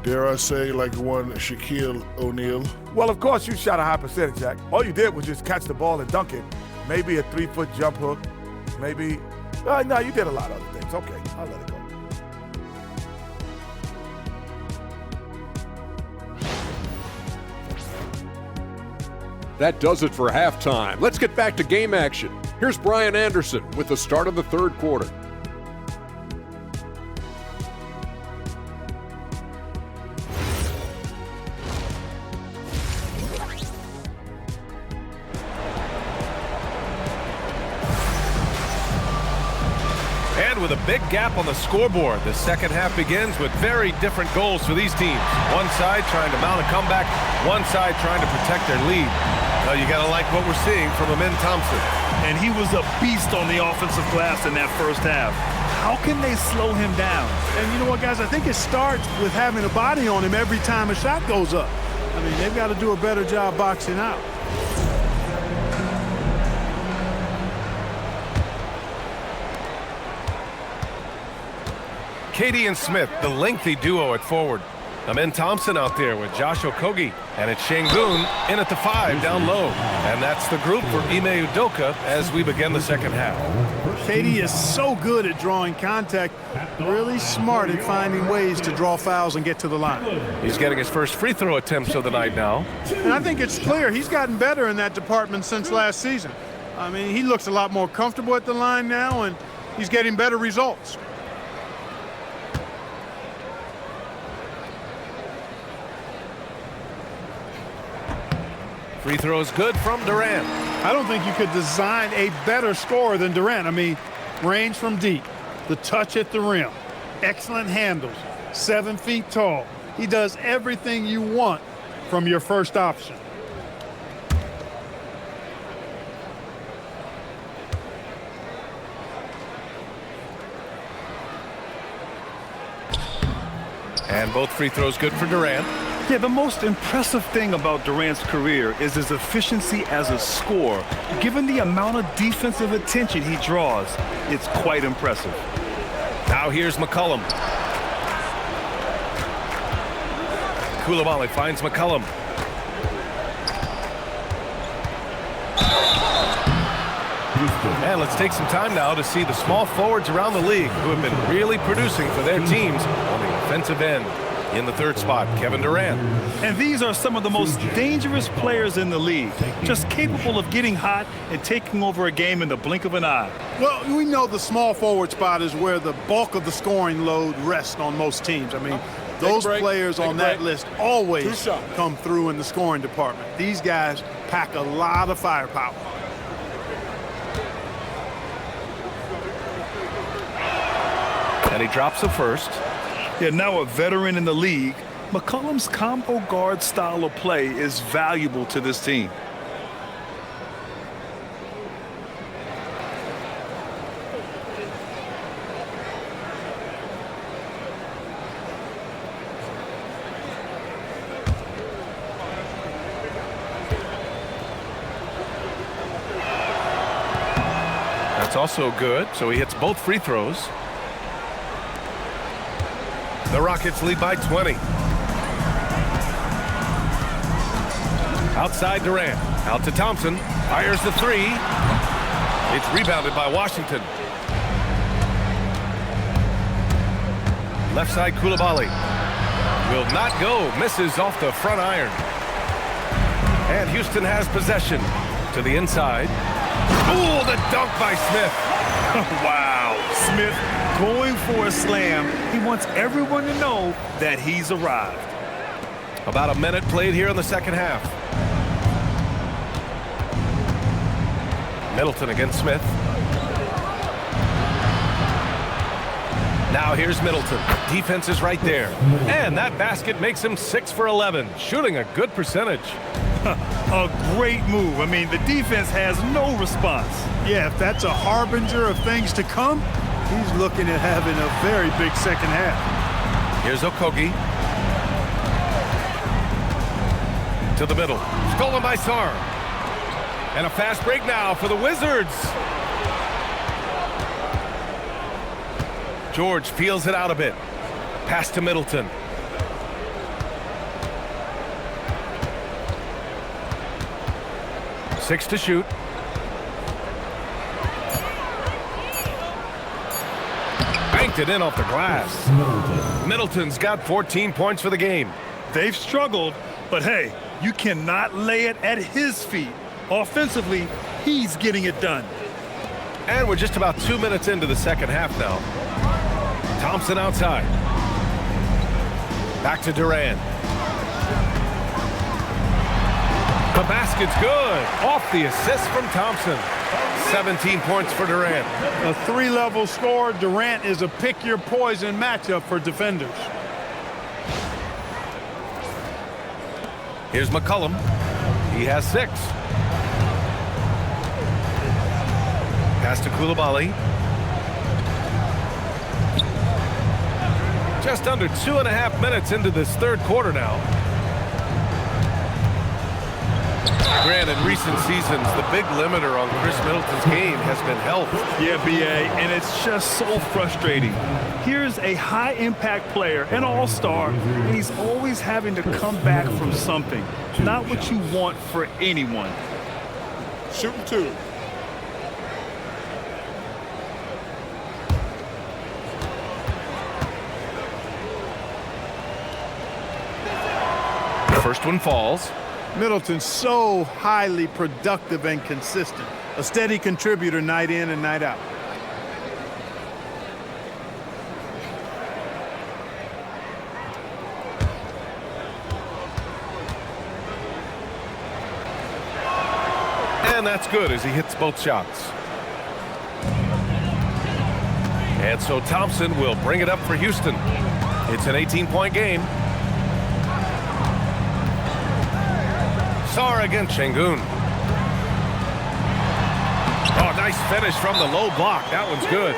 Dare I say, like one Shaquille O'Neal. Well, of course, you shot a high percentage, Jack. All you did was just catch the ball and dunk it. Maybe a 3-foot jump hook. Maybe. No, you did a lot of other things. Okay, I'll let it go. That does it for halftime. Let's get back to game action. Here's Brian Anderson with the start of the third quarter. With a big gap on the scoreboard, the second half begins with very different goals for these teams. One side trying to mount a comeback, one side trying to protect their lead. You got to like what we're seeing from Amen Thompson. And he was a beast on the offensive glass in that first half. How can they slow him down? And you know what, guys? I think it starts with having a body on him every time a shot goes up. I mean, they've got to do a better job boxing out. Katie and Smith, the lengthy duo at forward. Amen Thompson out there with Josh Okogie. And it's Şengün in at the 5 down low. And that's the group for Ime Udoka as we begin the second half. Katie is so good at drawing contact, really smart at finding ways to draw fouls and get to the line. He's getting his first free throw attempts of the night now. And I think it's clear he's gotten better in that department since last season. I mean, he looks a lot more comfortable at the line now, and he's getting better results. Free throw is good from Durant. I don't think you could design a better scorer than Durant. I mean, range from deep, the touch at the rim, excellent handles, 7 feet tall. He does everything you want from your first option. And both free throws good for Durant. Yeah, the most impressive thing about Durant's career is his efficiency as a scorer. Given the amount of defensive attention he draws, it's quite impressive. Now here's McCollum. Coulibaly finds McCollum. And let's take some time now to see the small forwards around the league who have been really producing for their teams on the offensive end. In the third spot, Kevin Durant. And these are some of the most dangerous players in the league, just capable of getting hot and taking over a game in the blink of an eye. Well, we know the small forward spot is where the bulk of the scoring load rests on most teams. I mean, those players on that list always come through in the scoring department. These guys pack a lot of firepower. And he drops the first. Yeah, now a veteran in the league, McCollum's combo guard style of play is valuable to this team. That's also good, so he hits both free throws. The Rockets lead by 20. Outside Durant, out to Thompson, fires the three. It's rebounded by Washington. Left side Coulibaly. Will not go, misses off the front iron. And Houston has possession to the inside. Ooh, the dunk by Smith. Wow, Smith going for a slam. He wants everyone to know that he's arrived. About a minute played here in the second half. Middleton against Smith. Now here's Middleton. Defense is right there. And that basket makes him 6 for 11, shooting a good percentage. A great move. I mean, the defense has no response. Yeah, if that's a harbinger of things to come, he's looking at having a very big second half. Here's Okogie. To the middle. Stolen by Sarr. And a fast break now for the Wizards. George feels it out a bit. Pass to Middleton. Six to shoot. Banked it in off the glass. Middleton's got 14 points for the game. They've struggled, but hey, you cannot lay it at his feet. Offensively, he's getting it done. And we're just about 2 minutes into the second half now. Thompson outside. Back to Durant. The basket's good. Off the assist from Thompson. 17 points for Durant. A three-level score. Durant is a pick-your-poison matchup for defenders. Here's McCollum. He has 6. Pass to Coulibaly. Just under 2.5 minutes into this third quarter now. Grant, in recent seasons, the big limiter on Khris Middleton's game has been health. Yeah, BA, and it's just so frustrating. Here's a high-impact player, an all-star, and he's always having to come back from something. Not what you want for anyone. Shooting 2. The first one falls. Middleton's so highly productive and consistent. A steady contributor night in and night out. And that's good as he hits both shots. And so Thompson will bring it up for Houston. It's an 18-point game. Sarr against Şengün. Oh, nice finish from the low block. That one's good.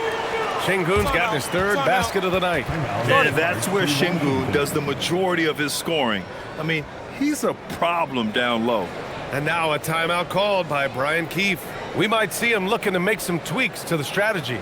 Şengün's gotten his third basket of the night. And that's where Şengün does the majority of his scoring. I mean, he's a problem down low. And now a timeout called by Brian Keefe. We might see him looking to make some tweaks to the strategy.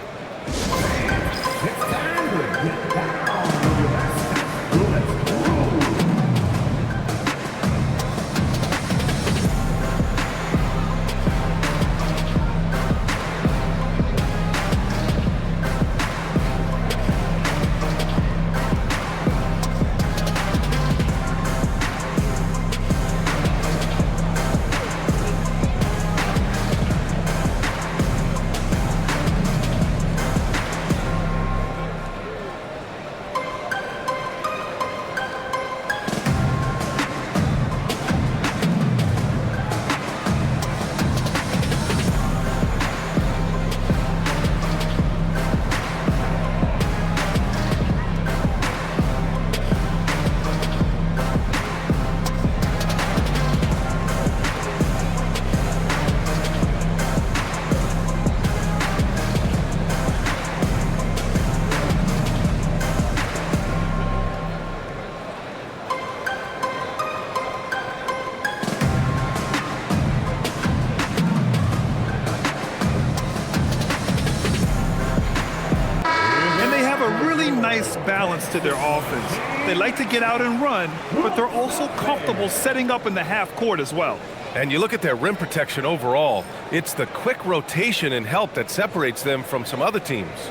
nice balance to their offense. They like to get out and run, but they're also comfortable setting up in the half court as well. And you look at their rim protection overall, it's the quick rotation and help that separates them from some other teams.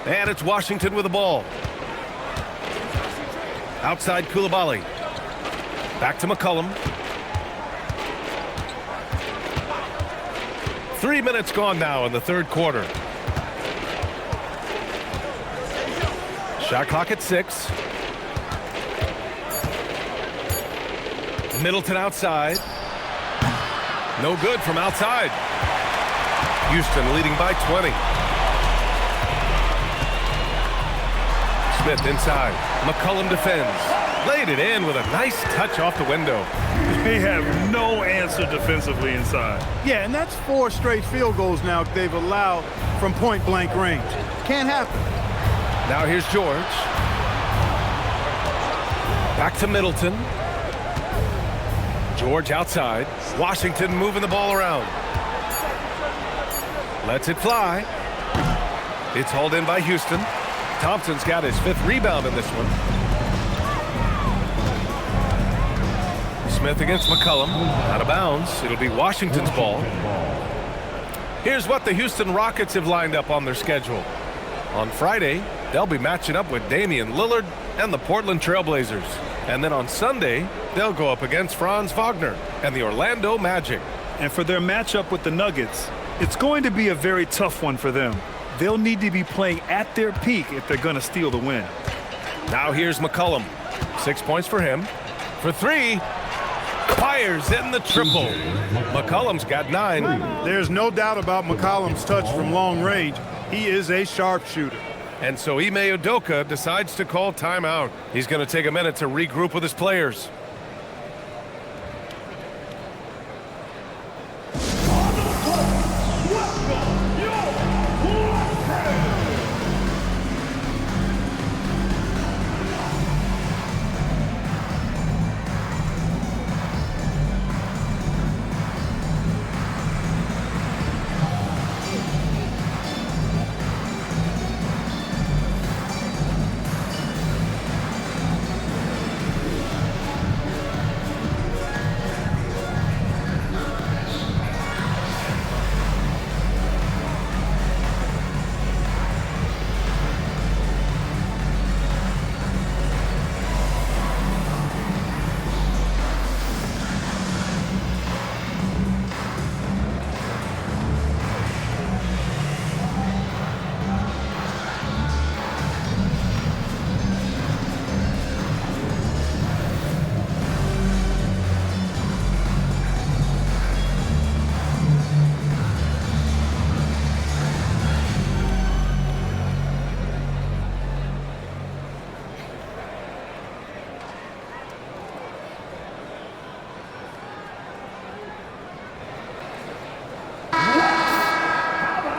And it's Washington with the ball. Outside Coulibaly. Back to McCollum. 3 minutes gone now in the third quarter. Shot clock at 6. Middleton outside. No good from outside. Houston leading by 20. Smith inside. McCollum defends. Laid it in with a nice touch off the window. They have no answer defensively inside. Yeah, and that's 4 straight field goals now they've allowed from point-blank range. Can't happen. Now here's George. Back to Middleton. George outside. Washington moving the ball around. Lets it fly. It's hauled in by Houston. Thompson's got his 5th rebound in this one. Smith against McCollum. Out of bounds. It'll be Washington's ball. Here's what the Houston Rockets have lined up on their schedule. On Friday, they'll be matching up with Damian Lillard and the Portland Trail Blazers. And then on Sunday, they'll go up against Franz Wagner and the Orlando Magic. And for their matchup with the Nuggets, it's going to be a very tough one for them. They'll need to be playing at their peak if they're going to steal the win. Now here's McCollum. 6 points for him. For 3. Fires in the triple. McCollum's got 9. There's no doubt about McCollum's touch from long range. He is a sharpshooter. And so Ime Udoka decides to call timeout. He's going to take a minute to regroup with his players.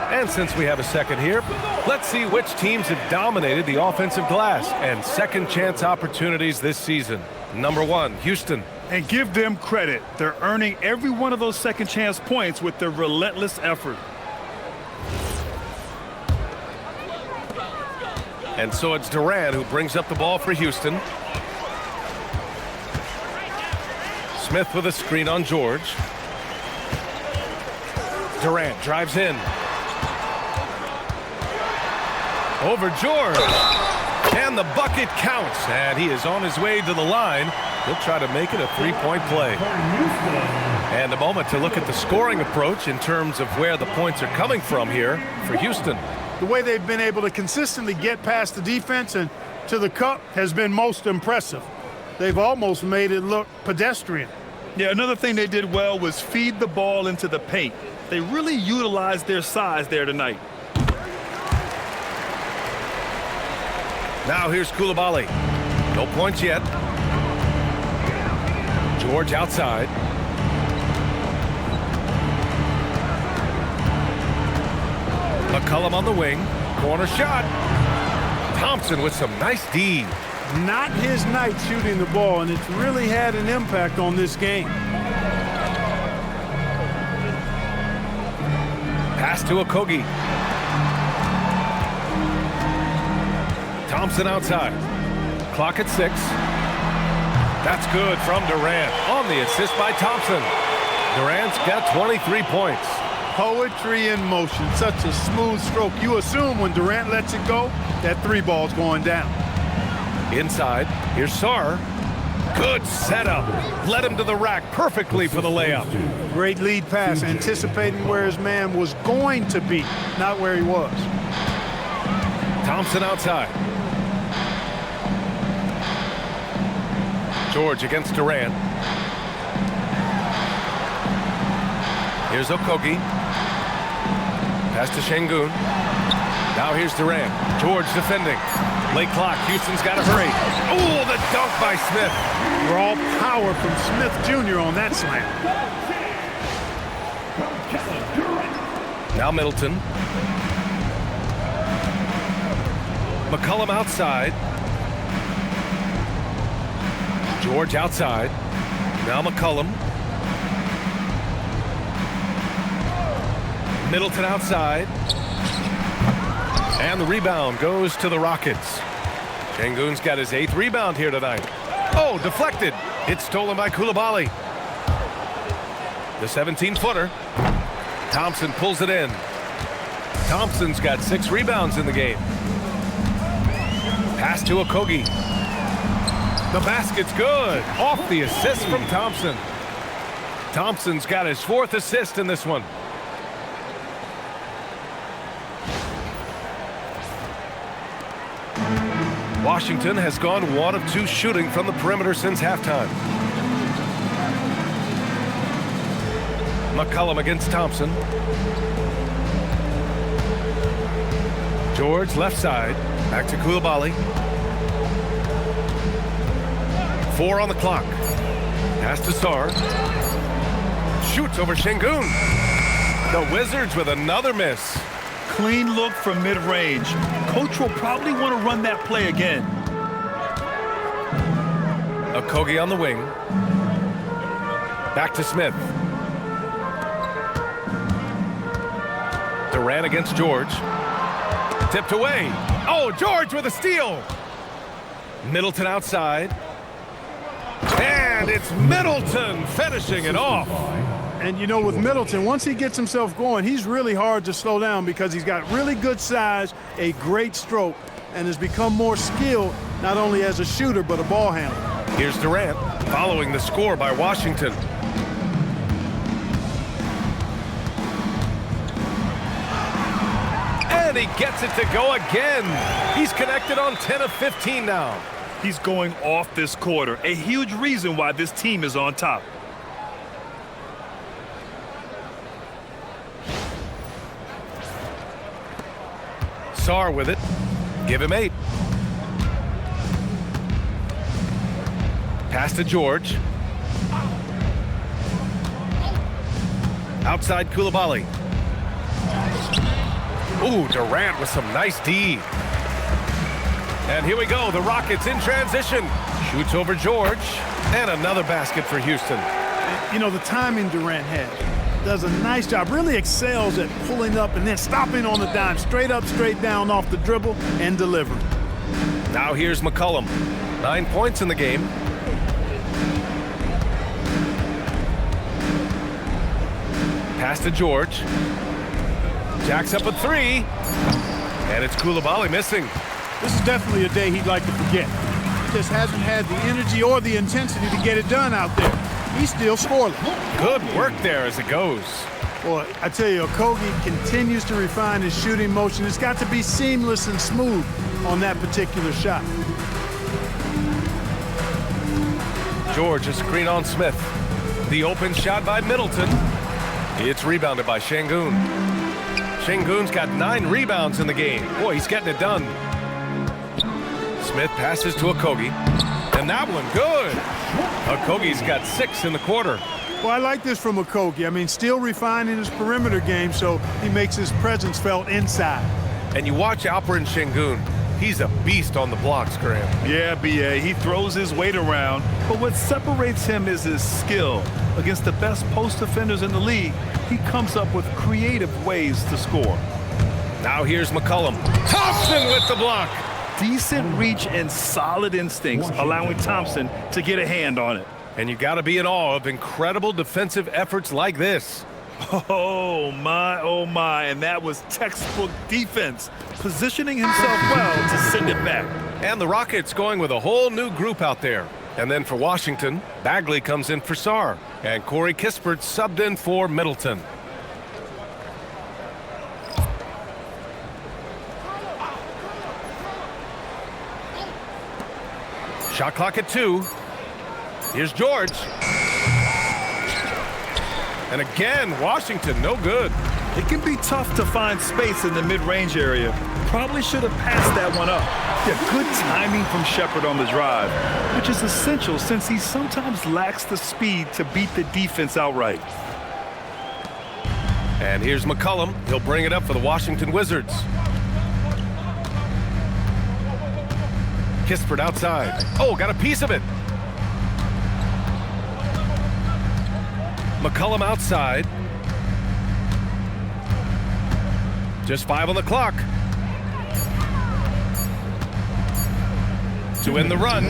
And since we have a second here, let's see which teams have dominated the offensive glass and second chance opportunities this season. Number 1, Houston. And give them credit. They're earning every one of those second chance points with their relentless effort. And so it's Durant who brings up the ball for Houston. Smith with a screen on George. Durant drives in. Over George. And the bucket counts. And he is on his way to the line. He'll try to make it a three-point play. And a moment to look at the scoring approach in terms of where the points are coming from here for Houston. The way they've been able to consistently get past the defense and to the cup has been most impressive. They've almost made it look pedestrian. Yeah, another thing they did well was feed the ball into the paint. They really utilized their size there tonight. Now here's Coulibaly. No points yet. George outside. McCollum on the wing. Corner shot. Thompson with some nice D. Not his night shooting the ball, and it's really had an impact on this game. Pass to Okogie. Thompson outside. Clock at 6. That's good from Durant on the assist by Thompson. Durant's got 23 points. Poetry in motion, such a smooth stroke. You assume when Durant lets it go, that 3 ball's going down. Inside, here's Sarr. Good setup. Led him to the rack perfectly for the layup. Great lead pass, anticipating where his man was going to be, not where he was. Thompson outside. George against Durant. Here's Okogie. Pass to Şengün. Now here's Durant. George defending. Late clock. Houston's got to hurry. Oh, the dunk by Smith. Raw power from Smith Jr. on that slam. Now Middleton. McCollum outside. George outside. Now McCollum. Middleton outside. And the rebound goes to the Rockets. Şengün's got his 8th rebound here tonight. Oh, deflected. It's stolen by Coulibaly. The 17-footer. Thompson pulls it in. Thompson's got 6 rebounds in the game. Pass to Okogie. The basket's good. Off the assist from Thompson. Thompson's got his 4th assist in this one. Washington has gone 1 of 2 shooting from the perimeter since halftime. McCollum against Thompson. George left side. Back to Coulibaly. 4 on the clock. Pass to Sarr. Shoots over Şengün. The Wizards with another miss. Clean look from mid-range. Coach will probably want to run that play again. Okogie on the wing. Back to Smith. Durant against George. Tipped away. Oh, George with a steal. Middleton outside. And it's Middleton finishing it off. And you know, with Middleton, once he gets himself going, he's really hard to slow down because he's got really good size, a great stroke, and has become more skilled not only as a shooter but a ball handler. Here's Durant following the score by Washington. And he gets it to go again. He's connected on 10 of 15 now. He's going off this quarter, a huge reason why this team is on top. Sarr with it. Give him 8. Pass to George. Outside Coulibaly. Ooh, Durant with some nice D. And here we go. The Rockets in transition. Shoots over George. And another basket for Houston. You know, the timing Durant has. Does a nice job, really excels at pulling up and then stopping on the dime, straight up, straight down off the dribble and delivering. Now here's McCollum. 9 points in the game. Pass to George. Jacks up a 3. And it's Coulibaly missing. This is definitely a day he'd like to forget. He just hasn't had the energy or the intensity to get it done out there. He's still scoreless. Good work there as it goes. Boy, I tell you, Okogie continues to refine his shooting motion. It's got to be seamless and smooth on that particular shot. George, a screen on Smith. The open shot by Middleton. It's rebounded by Şengün. Şengün's got 9 rebounds in the game. Boy, he's getting it done. Smith passes to Okogie. And that one, good. Okogie's got 6 in the quarter. Well, I like this from Okogie. I mean, still refining his perimeter game so he makes his presence felt inside. And you watch Alperen Şengün. He's a beast on the blocks, Graham. Yeah, B.A., he throws his weight around, but what separates him is his skill. Against the best post defenders in the league, he comes up with creative ways to score. Now here's McCollum. Thompson with the block. Decent reach and solid instincts, allowing Thompson to get a hand on it. And you got to be in awe of incredible defensive efforts like this. Oh my, and that was textbook defense, positioning himself well to send it back. And the Rockets going with a whole new group out there. And then for Washington, Bagley comes in for Sarr, and Corey Kispert subbed in for Middleton. Shot clock at 2. Here's George. And again, Washington, no good. It can be tough to find space in the mid-range area. Probably should have passed that one up. Yeah, good timing from Shepherd on the drive, which is essential since he sometimes lacks the speed to beat the defense outright. And here's McCollum. He'll bring it up for the Washington Wizards. Kispert outside. Oh, got a piece of it. McCollum outside. Just 5 on the clock. To end the run.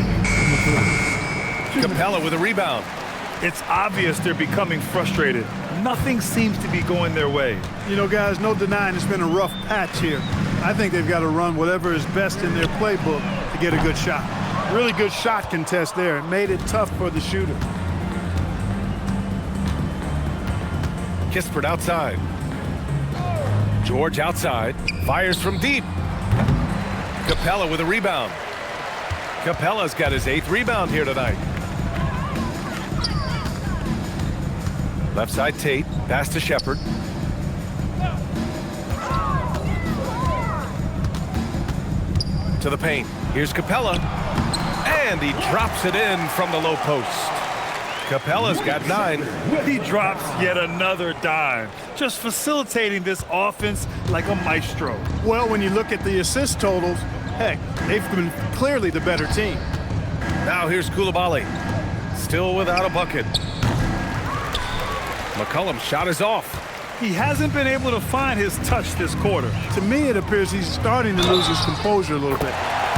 Capella with a rebound. It's obvious they're becoming frustrated. Nothing seems to be going their way. You know, guys, no denying it's been a rough patch here. I think they've got to run whatever is best in their playbook to get a good shot. Really good shot contest there. It made it tough for the shooter. Kispert outside. George outside. Fires from deep. Capella with a rebound. Capella's got his 8th rebound here tonight. Left side Tate. Pass to Shepherd. To the paint. Here's Capella. And he drops it in from the low post. Capella's got 9. He drops yet another dime, just facilitating this offense like a maestro. Well, when you look at the assist totals, heck, they've been clearly the better team. Now here's Coulibaly. Still without a bucket. McCollum's shot is off. He hasn't been able to find his touch this quarter. To me, it appears he's starting to lose his composure a little bit.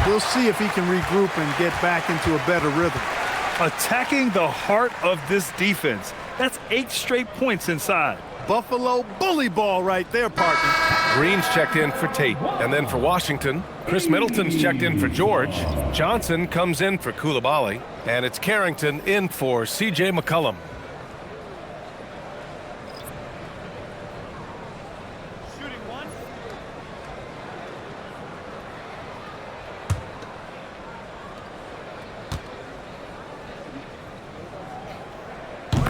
We'll see if he can regroup and get back into a better rhythm. Attacking the heart of this defense. That's 8 straight points inside. Buffalo bully ball right there, partner. Green's checked in for Tate. And then for Washington, Khris Middleton's checked in for George. Johnson comes in for Coulibaly. And it's Carrington in for C.J. McCollum.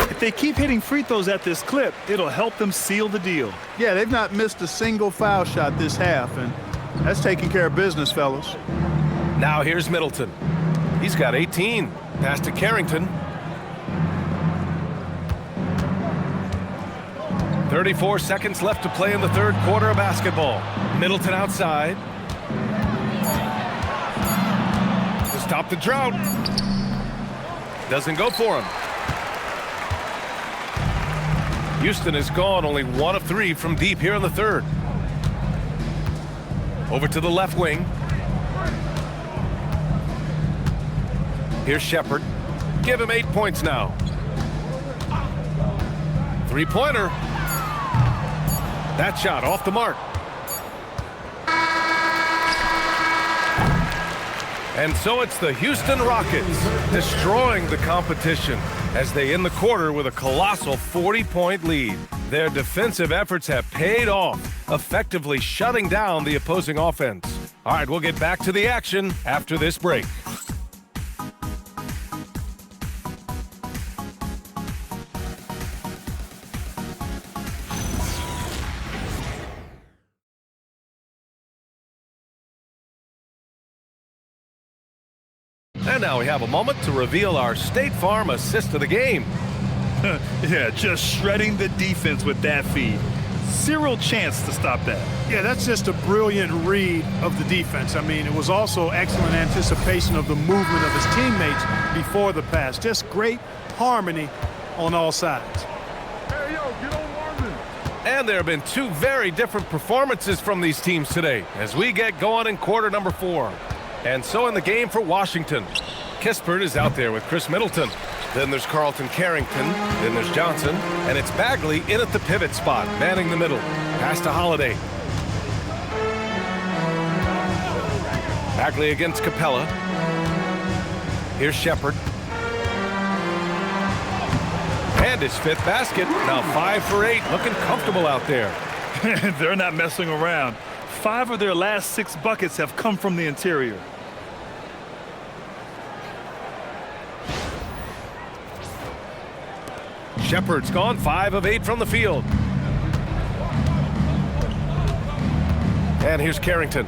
If they keep hitting free throws at this clip, it'll help them seal the deal. Yeah, they've not missed a single foul shot this half, and that's taking care of business, fellas. Now here's Middleton. He's got 18. Pass to Carrington. 34 seconds left to play in the 3rd quarter of basketball. Middleton outside. To stop the drought. Doesn't go for him. Houston is gone, only 1 of 3 from deep here in the 3rd. Over to the left wing. Here's Shepherd. Give him 8 points now. 3-pointer. That shot off the mark. And so it's the Houston Rockets destroying the competition as they end the quarter with a colossal 40-point lead. Their defensive efforts have paid off, effectively shutting down the opposing offense. All right, we'll get back to the action after this break. And now we have a moment to reveal our State Farm assist of the game. Yeah, just shredding the defense with that feed. Zero chance to stop that. Yeah, that's just a brilliant read of the defense. I mean, it was also excellent anticipation of the movement of his teammates before the pass. Just great harmony on all sides. Hey, yo, get on Marvin. And there have been two very different performances from these teams today as we get going in quarter number 4. And so in the game for Washington, Kispert is out there with Khris Middleton. Then there's Carlton Carrington. Then there's Johnson. And it's Bagley in at the pivot spot, manning the middle. Pass to Holiday. Bagley against Capella. Here's Shepherd. And his 5th basket. Now 5 for 8. Looking comfortable out there. They're not messing around. 5 of their last 6 buckets have come from the interior. Shepherd's gone 5 of 8 from the field. And here's Carrington.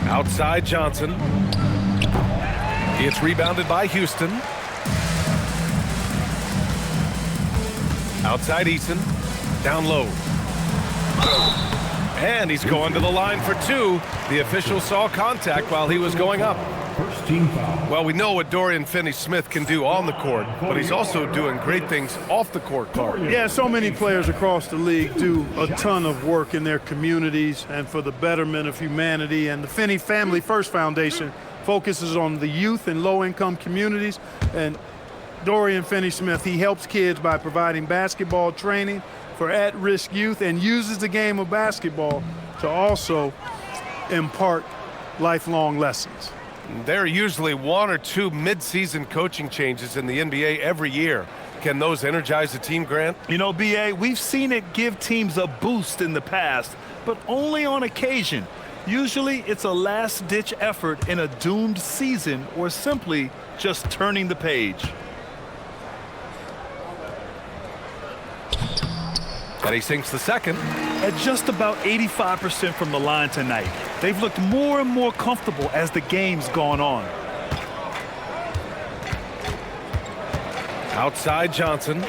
Outside Johnson. It's rebounded by Houston. Outside Eason. Down low. And he's going to the line for 2. The official saw contact while he was going up. First team foul. Well, we know what Dorian Finney-Smith can do on the court, but he's also doing great things off the court, Clark. Yeah, so many players across the league do a ton of work in their communities and for the betterment of humanity. And the Finney Family First Foundation focuses on the youth in low-income communities. And Dorian Finney-Smith, he helps kids by providing basketball training for at-risk youth and uses the game of basketball to also impart lifelong lessons. There are usually 1 or 2 mid-season coaching changes in the NBA every year. Can those energize the team, Grant? You know, B.A., we've seen it give teams a boost in the past, but only on occasion. Usually it's a last-ditch effort in a doomed season or simply just turning the page. And he sinks the second. At just about 85% from the line tonight, they've looked more and more comfortable as the game's gone on. Outside Johnson.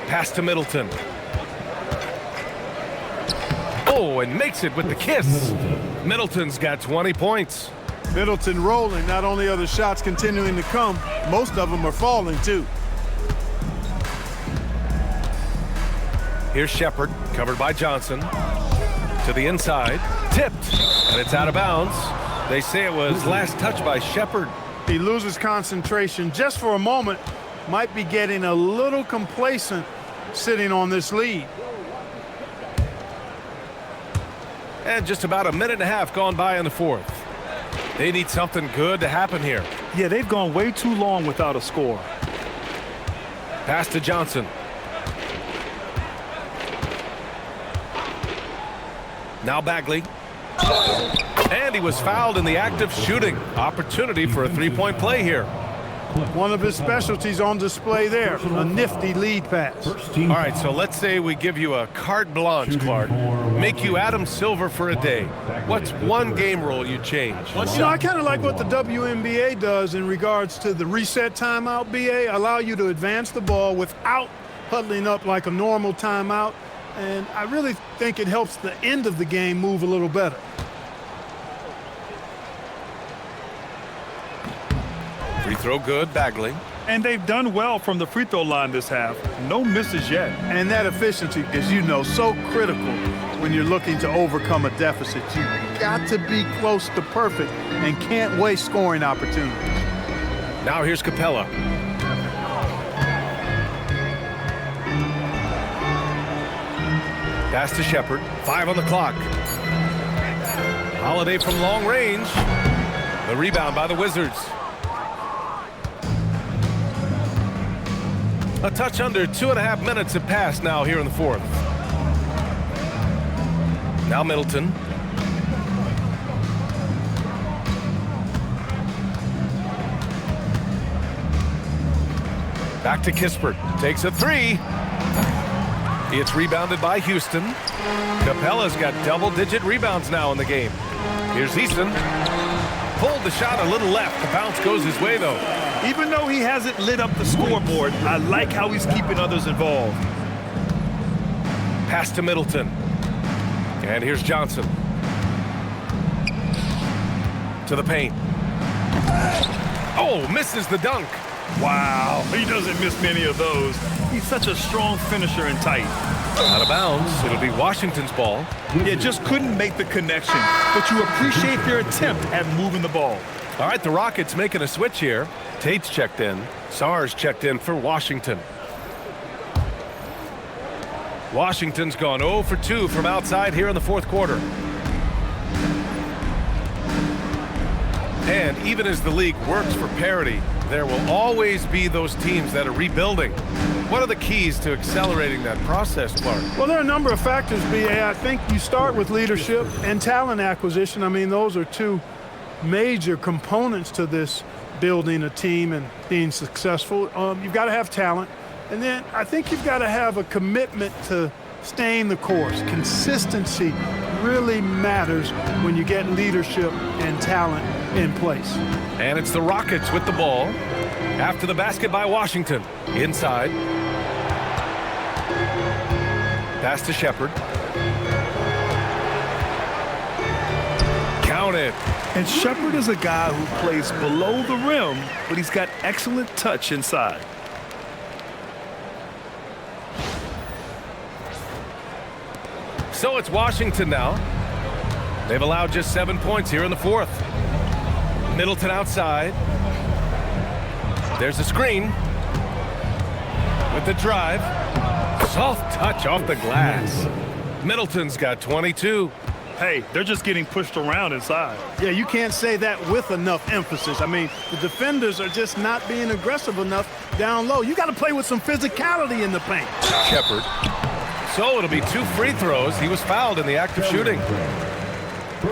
Pass to Middleton. Oh, and makes it with the kiss. Middleton's got 20 points. Middleton rolling. Not only are the shots continuing to come, most of them are falling too. Here's Shepherd, covered by Johnson. To the inside, tipped, and it's out of bounds. They say it was last touch by Shepherd. He loses concentration just for a moment, might be getting a little complacent sitting on this lead. And just about a minute and a half gone by in the 4th. They need something good to happen here. Yeah, they've gone way too long without a score. Pass to Johnson. Now Bagley. And he was fouled in the act of shooting. Opportunity for a 3-point play here. One of his specialties on display there, a nifty lead pass. All right, so let's say we give you a carte blanche, Clark. Make you Adam Silver for a day. What's one game rule you change? You know, I kind of like what the WNBA does in regards to the reset timeout, BA. Allow you to advance the ball without huddling up like a normal timeout. And I really think it helps the end of the game move a little better. Free throw good, Bagley. And they've done well from the free throw line this half. No misses yet. And that efficiency, as you know, so critical when you're looking to overcome a deficit. You've got to be close to perfect and can't waste scoring opportunities. Now here's Capella. Pass to Shepherd. 5 on the clock. Holiday from long range. The rebound by the Wizards. A touch under 2.5 minutes have passed now here in the 4th. Now Middleton. Back to Kispert. Takes a 3. It's rebounded by Houston. Capella's got double-digit rebounds now in the game. Here's Easton. Pulled the shot a little left. The bounce goes his way, though. Even though he hasn't lit up the scoreboard, I like how he's keeping others involved. Pass to Middleton. And here's Johnson. To the paint. Oh, misses the dunk. Wow, he doesn't miss many of those. He's such a strong finisher and tight. Out of bounds. It'll be Washington's ball. Yeah, just couldn't make the connection, but you appreciate their attempt at moving the ball. All right, the Rockets making a switch here. Tate's checked in. Sarr's checked in for Washington. Washington's gone 0 for 2 from outside here in the fourth quarter. And even as the league works for parity, there will always be those teams that are rebuilding. What are the keys to accelerating that process, Clark? Well, there are a number of factors, B.A. I think you start with leadership and talent acquisition. I mean, those are two major components to this building a team and being successful. You've got to have talent. And then I think you've got to have a commitment to staying the course. Consistency really matters when you get leadership and talent in place. And it's the Rockets with the ball. After the basket by Washington. Inside. Pass to Shepherd. Count it. And Shepherd is a guy who plays below the rim, but he's got excellent touch inside. So it's Washington now. They've allowed just 7 points here in the fourth. Middleton outside. There's a screen. With the drive. Soft touch off the glass. Middleton's got 22. Hey, they're just getting pushed around inside. Yeah, you can't say that with enough emphasis. I mean, the defenders are just not being aggressive enough down low. You got to play with some physicality in the paint. Shepherd. So it'll be 2 free throws. He was fouled in the act of shooting.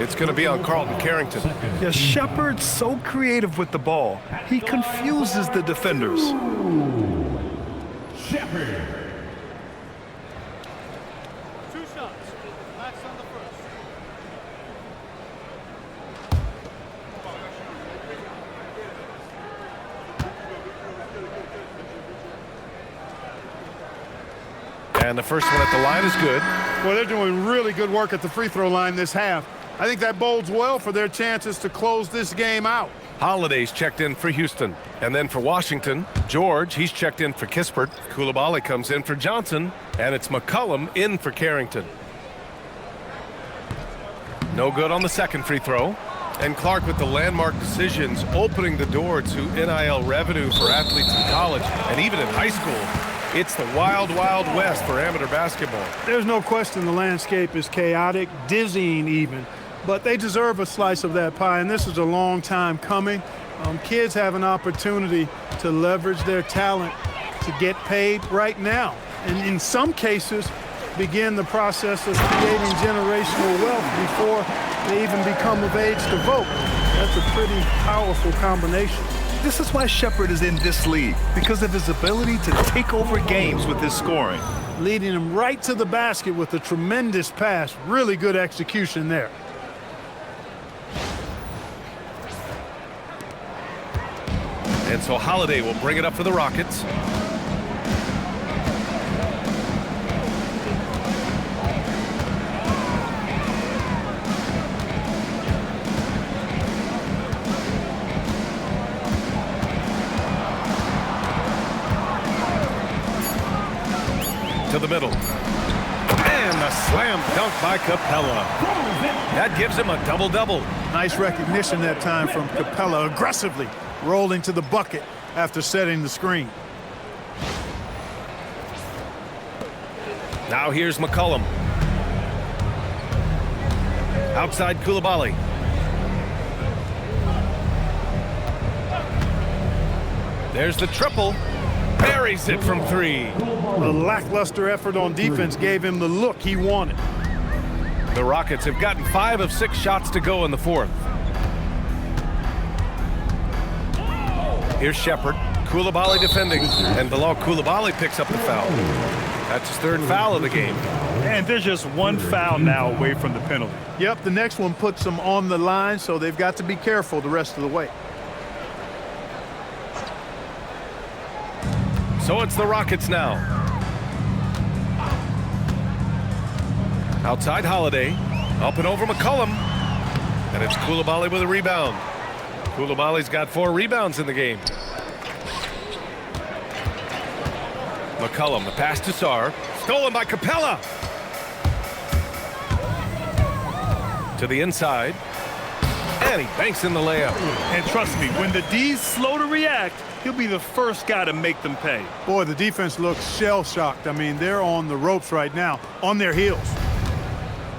It's going to be on Carlton Carrington. Yeah, Shepherd's so creative with the ball. He confuses the defenders. Shepherd. 2 shots. Max on the first. And the first one at the line is good. Well, they're doing really good work at the free throw line this half. I think that bodes well for their chances to close this game out. Holiday's checked in for Houston. And then for Washington, George, he's checked in for Kispert. Coulibaly comes in for Johnson. And it's McCollum in for Carrington. No good on the second free throw. And Clark with the landmark decisions opening the door to NIL revenue for athletes in college and even in high school. It's the wild, wild west for amateur basketball. There's no question the landscape is chaotic, dizzying even. But they deserve a slice of that pie, and this is a long time coming. Kids have an opportunity to leverage their talent to get paid right now. And in some cases, begin the process of creating generational wealth before they even become of age to vote. That's a pretty powerful combination. This is why Shepherd is in this league, because of his ability to take over games with his scoring. Leading him right to the basket with a tremendous pass. Really good execution there. And so Holiday will bring it up for the Rockets. To the middle. And a slam dunk by Capella. That gives him a double-double. Nice recognition that time from Capella, aggressively rolling to the bucket after setting the screen. Now here's McCollum. Outside Coulibaly. There's the triple. Buries it from 3. A lackluster effort on defense gave him the look he wanted. The Rockets have gotten 5 of 6 shots to go in the fourth. Here's Shepherd. Coulibaly defending. And Bilal Coulibaly picks up the foul. That's his third foul of the game. And they're just one foul now away from the penalty. Yep, the next one puts them on the line, so they've got to be careful the rest of the way. So it's the Rockets now. Outside Holiday. Up and over McCollum. And it's Coulibaly with a rebound. Coulibaly's got 4 rebounds in the game. McCollum, the pass to Sarr. Stolen by Capella. To the inside. And he banks in the layup. And trust me, when the D's slow to react, he'll be the first guy to make them pay. Boy, the defense looks shell-shocked. I mean, they're on the ropes right now, on their heels.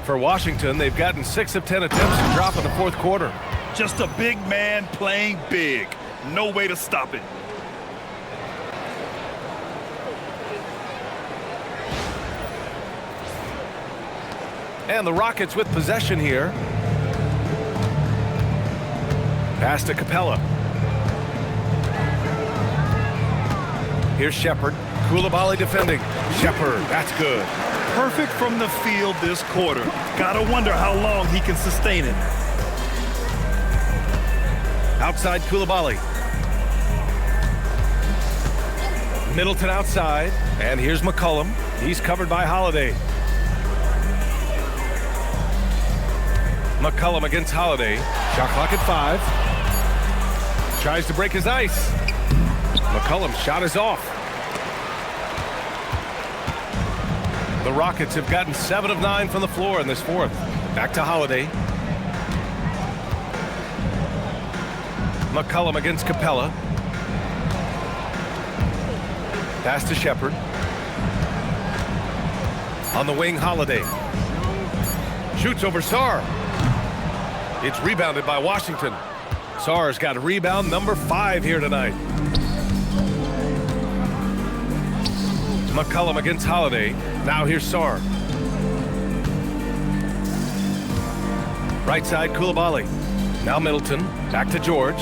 For Washington, they've gotten 6 of 10 attempts to drop in the fourth quarter. Just a big man playing big. No way to stop it. And the Rockets with possession here. Pass to Capella. Here's Shepherd. Coulibaly defending. Shepherd, that's good. Perfect from the field this quarter. Gotta wonder how long he can sustain it. Outside Coulibaly. Middleton outside. And here's McCollum. He's covered by Holiday. McCollum against Holiday. Shot clock at 5. Tries to break his ice. McCollum's shot is off. The Rockets have gotten 7 of 9 from the floor in this fourth. Back to Holiday. McCollum against Capella. Pass to Shepherd. On the wing, Holiday. Shoots over Sarr. It's rebounded by Washington. Sarr's got rebound number 5 here tonight. McCollum against Holiday. Now here's Sarr. Right side, Coulibaly. Now Middleton. Back to George.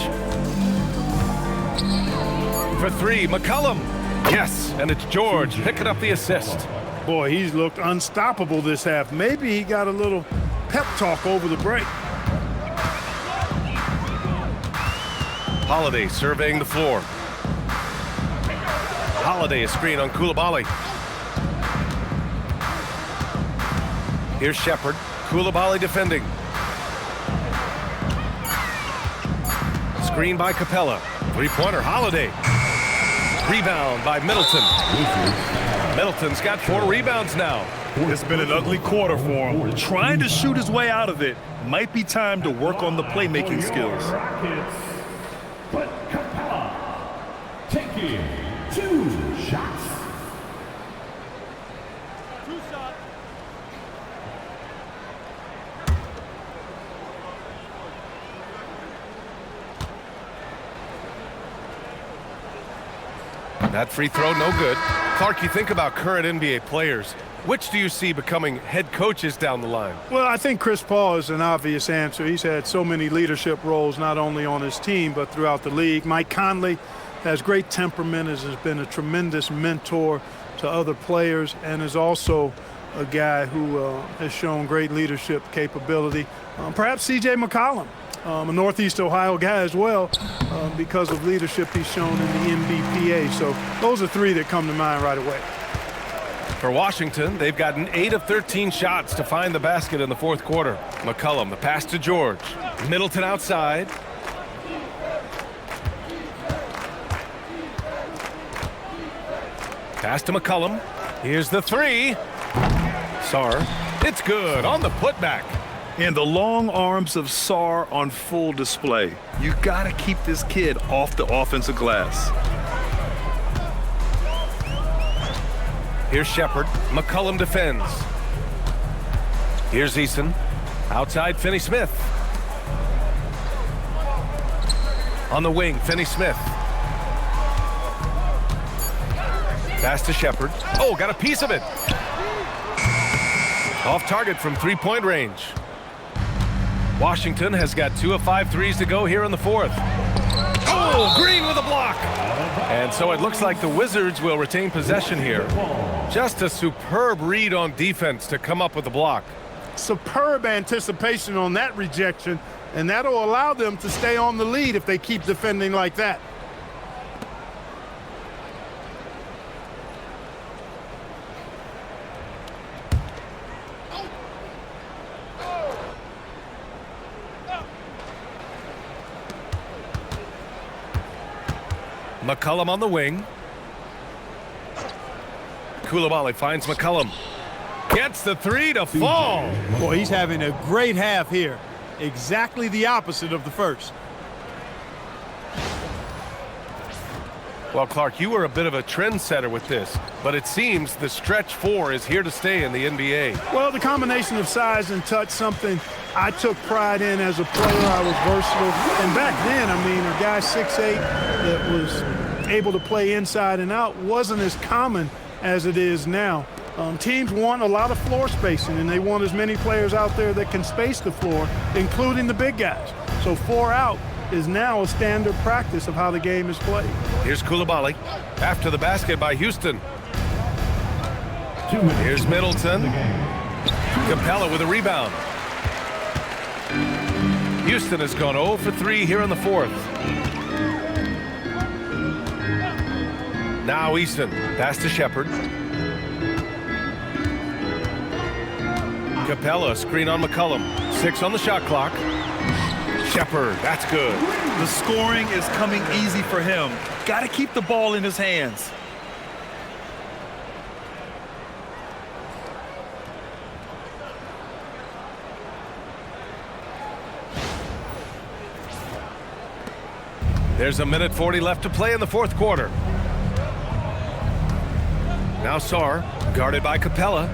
For 3, McCollum. Yes, and it's George picking up the assist. Boy, he's looked unstoppable this half. Maybe he got a little pep talk over the break. Holiday surveying the floor. Holiday a screen on Coulibaly. Here's Shepherd. Coulibaly defending. Screen by Capella. 3-pointer, Holiday. Rebound by Middleton. Middleton's got 4 rebounds now. It's been an ugly quarter for him. Trying to shoot his way out of it. Might be time to work on the playmaking skills. Rockets, but Capella taking 2 shots. 2 shots. That free throw, no good. Clark, you think about current NBA players. Which do you see becoming head coaches down the line? Well, I think Chris Paul is an obvious answer. He's had so many leadership roles, not only on his team, but throughout the league. Mike Conley has great temperament, has been a tremendous mentor to other players, and is also a guy who has shown great leadership capability. Perhaps C.J. McCollum, a Northeast Ohio guy as well, because of leadership he's shown in the NBPA. So those are 3 that come to mind right away. For Washington, they've gotten 8 of 13 shots to find the basket in the fourth quarter. McCollum, the pass to George. Middleton outside. Pass to McCollum. Here's the 3. Sarr. It's good on the putback. And the long arms of Sarr on full display. You got to keep this kid off the offensive glass. Here's Shepherd. McCollum defends. Here's Eason. Outside, Finney-Smith. On the wing, Finney-Smith. Pass to Shepherd. Oh, got a piece of it. Off target from 3-point range. Washington has got 2 of 5 threes to go here in the fourth. Oh, Oh, Green with a block. And so it looks like the Wizards will retain possession here. Just a superb read on defense to come up with the block. Superb anticipation on that rejection, and that'll allow them to stay on the lead if they keep defending like that. McCollum on the wing. Coulibaly finds McCollum. Gets the three to fall. Boy, he's having a great half here. Exactly the opposite of the first. Well, Clark, you were a bit of a trendsetter with this, but it seems the stretch four is here to stay in the NBA. Well, the combination of size and touch, something I took pride in as a player. I was versatile. And back then, I mean, a guy 6'8" that was able to play inside and out wasn't as common as it is now. Teams want a lot of floor spacing, and they want as many players out there that can space the floor, including the big guys. So 4 out is now a standard practice of how the game is played. Here's Coulibaly after the basket by Houston. Here's Middleton. Capella with a rebound. Houston has gone 0 for 3 here in the fourth. Now Easton, pass to Shepherd. Capella, screen on McCollum. 6 on the shot clock. Shepherd, that's good. The scoring is coming easy for him. Got to keep the ball in his hands. There's a minute 40 left to play in the fourth quarter. Now Sarr, guarded by Capella.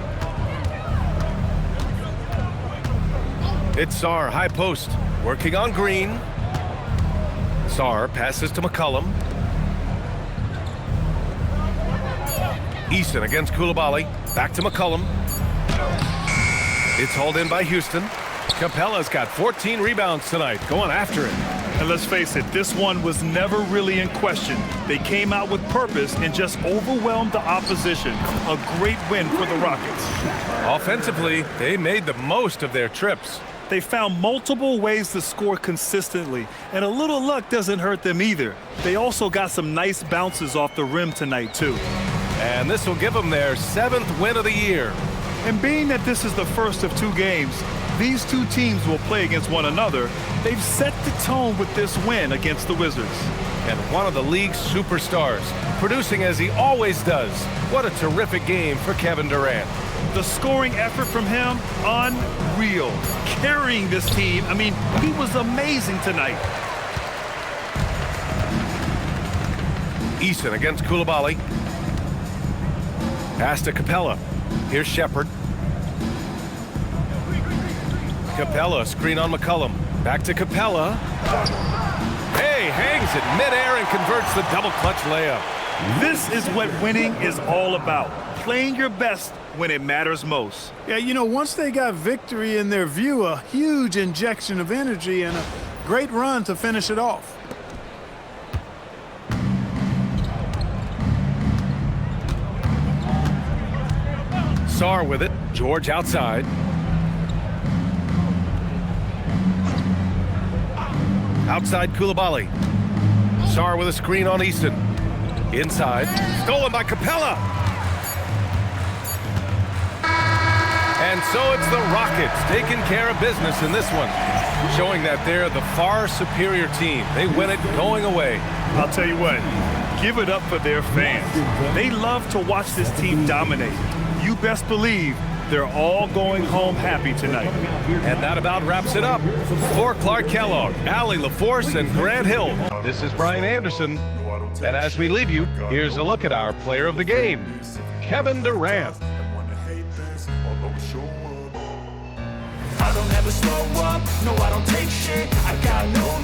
It's Sarr, high post, working on Green. Sarr passes to McCollum. Easton against Coulibaly, back to McCollum. It's hauled in by Houston. Capella's got 14 rebounds tonight, going after it. And let's face it, this one was never really in question. They came out with purpose and just overwhelmed the opposition. A great win for the Rockets. Offensively, they made the most of their trips. They found multiple ways to score consistently, and a little luck doesn't hurt them either. They also got some nice bounces off the rim tonight, too. And this will give them their 7th win of the year. And being that this is the first of 2 games, these 2 teams will play against one another. They've set the tone with this win against the Wizards. And one of the league's superstars, producing as he always does. What a terrific game for Kevin Durant. The scoring effort from him, unreal. Carrying this team, I mean, he was amazing tonight. Easton against Coulibaly. Pass to Capella. Here's Shepherd. Capella, screen on McCollum. Back to Capella. Hey, hangs it midair and converts the double clutch layup. This is what winning is all about. Playing your best when it matters most. Yeah, you know, once they got victory in their view, a huge injection of energy and a great run to finish it off. Sarr with it. George outside. Outside Coulibaly. Sarr with a screen on Easton. Inside. Stolen by Capella. And so it's the Rockets taking care of business in this one, showing that they're the far superior team. They win it going away. I'll tell you what, give it up for their fans. They love to watch this team dominate. You best believe they're all going home happy tonight. And that about wraps it up. For Clark Kellogg, Allie LaForce, and Grant Hill, this is Brian Anderson. And as we leave you, here's a look at our player of the game, Kevin Durant. I don't ever slow up, no I don't take shit, I got no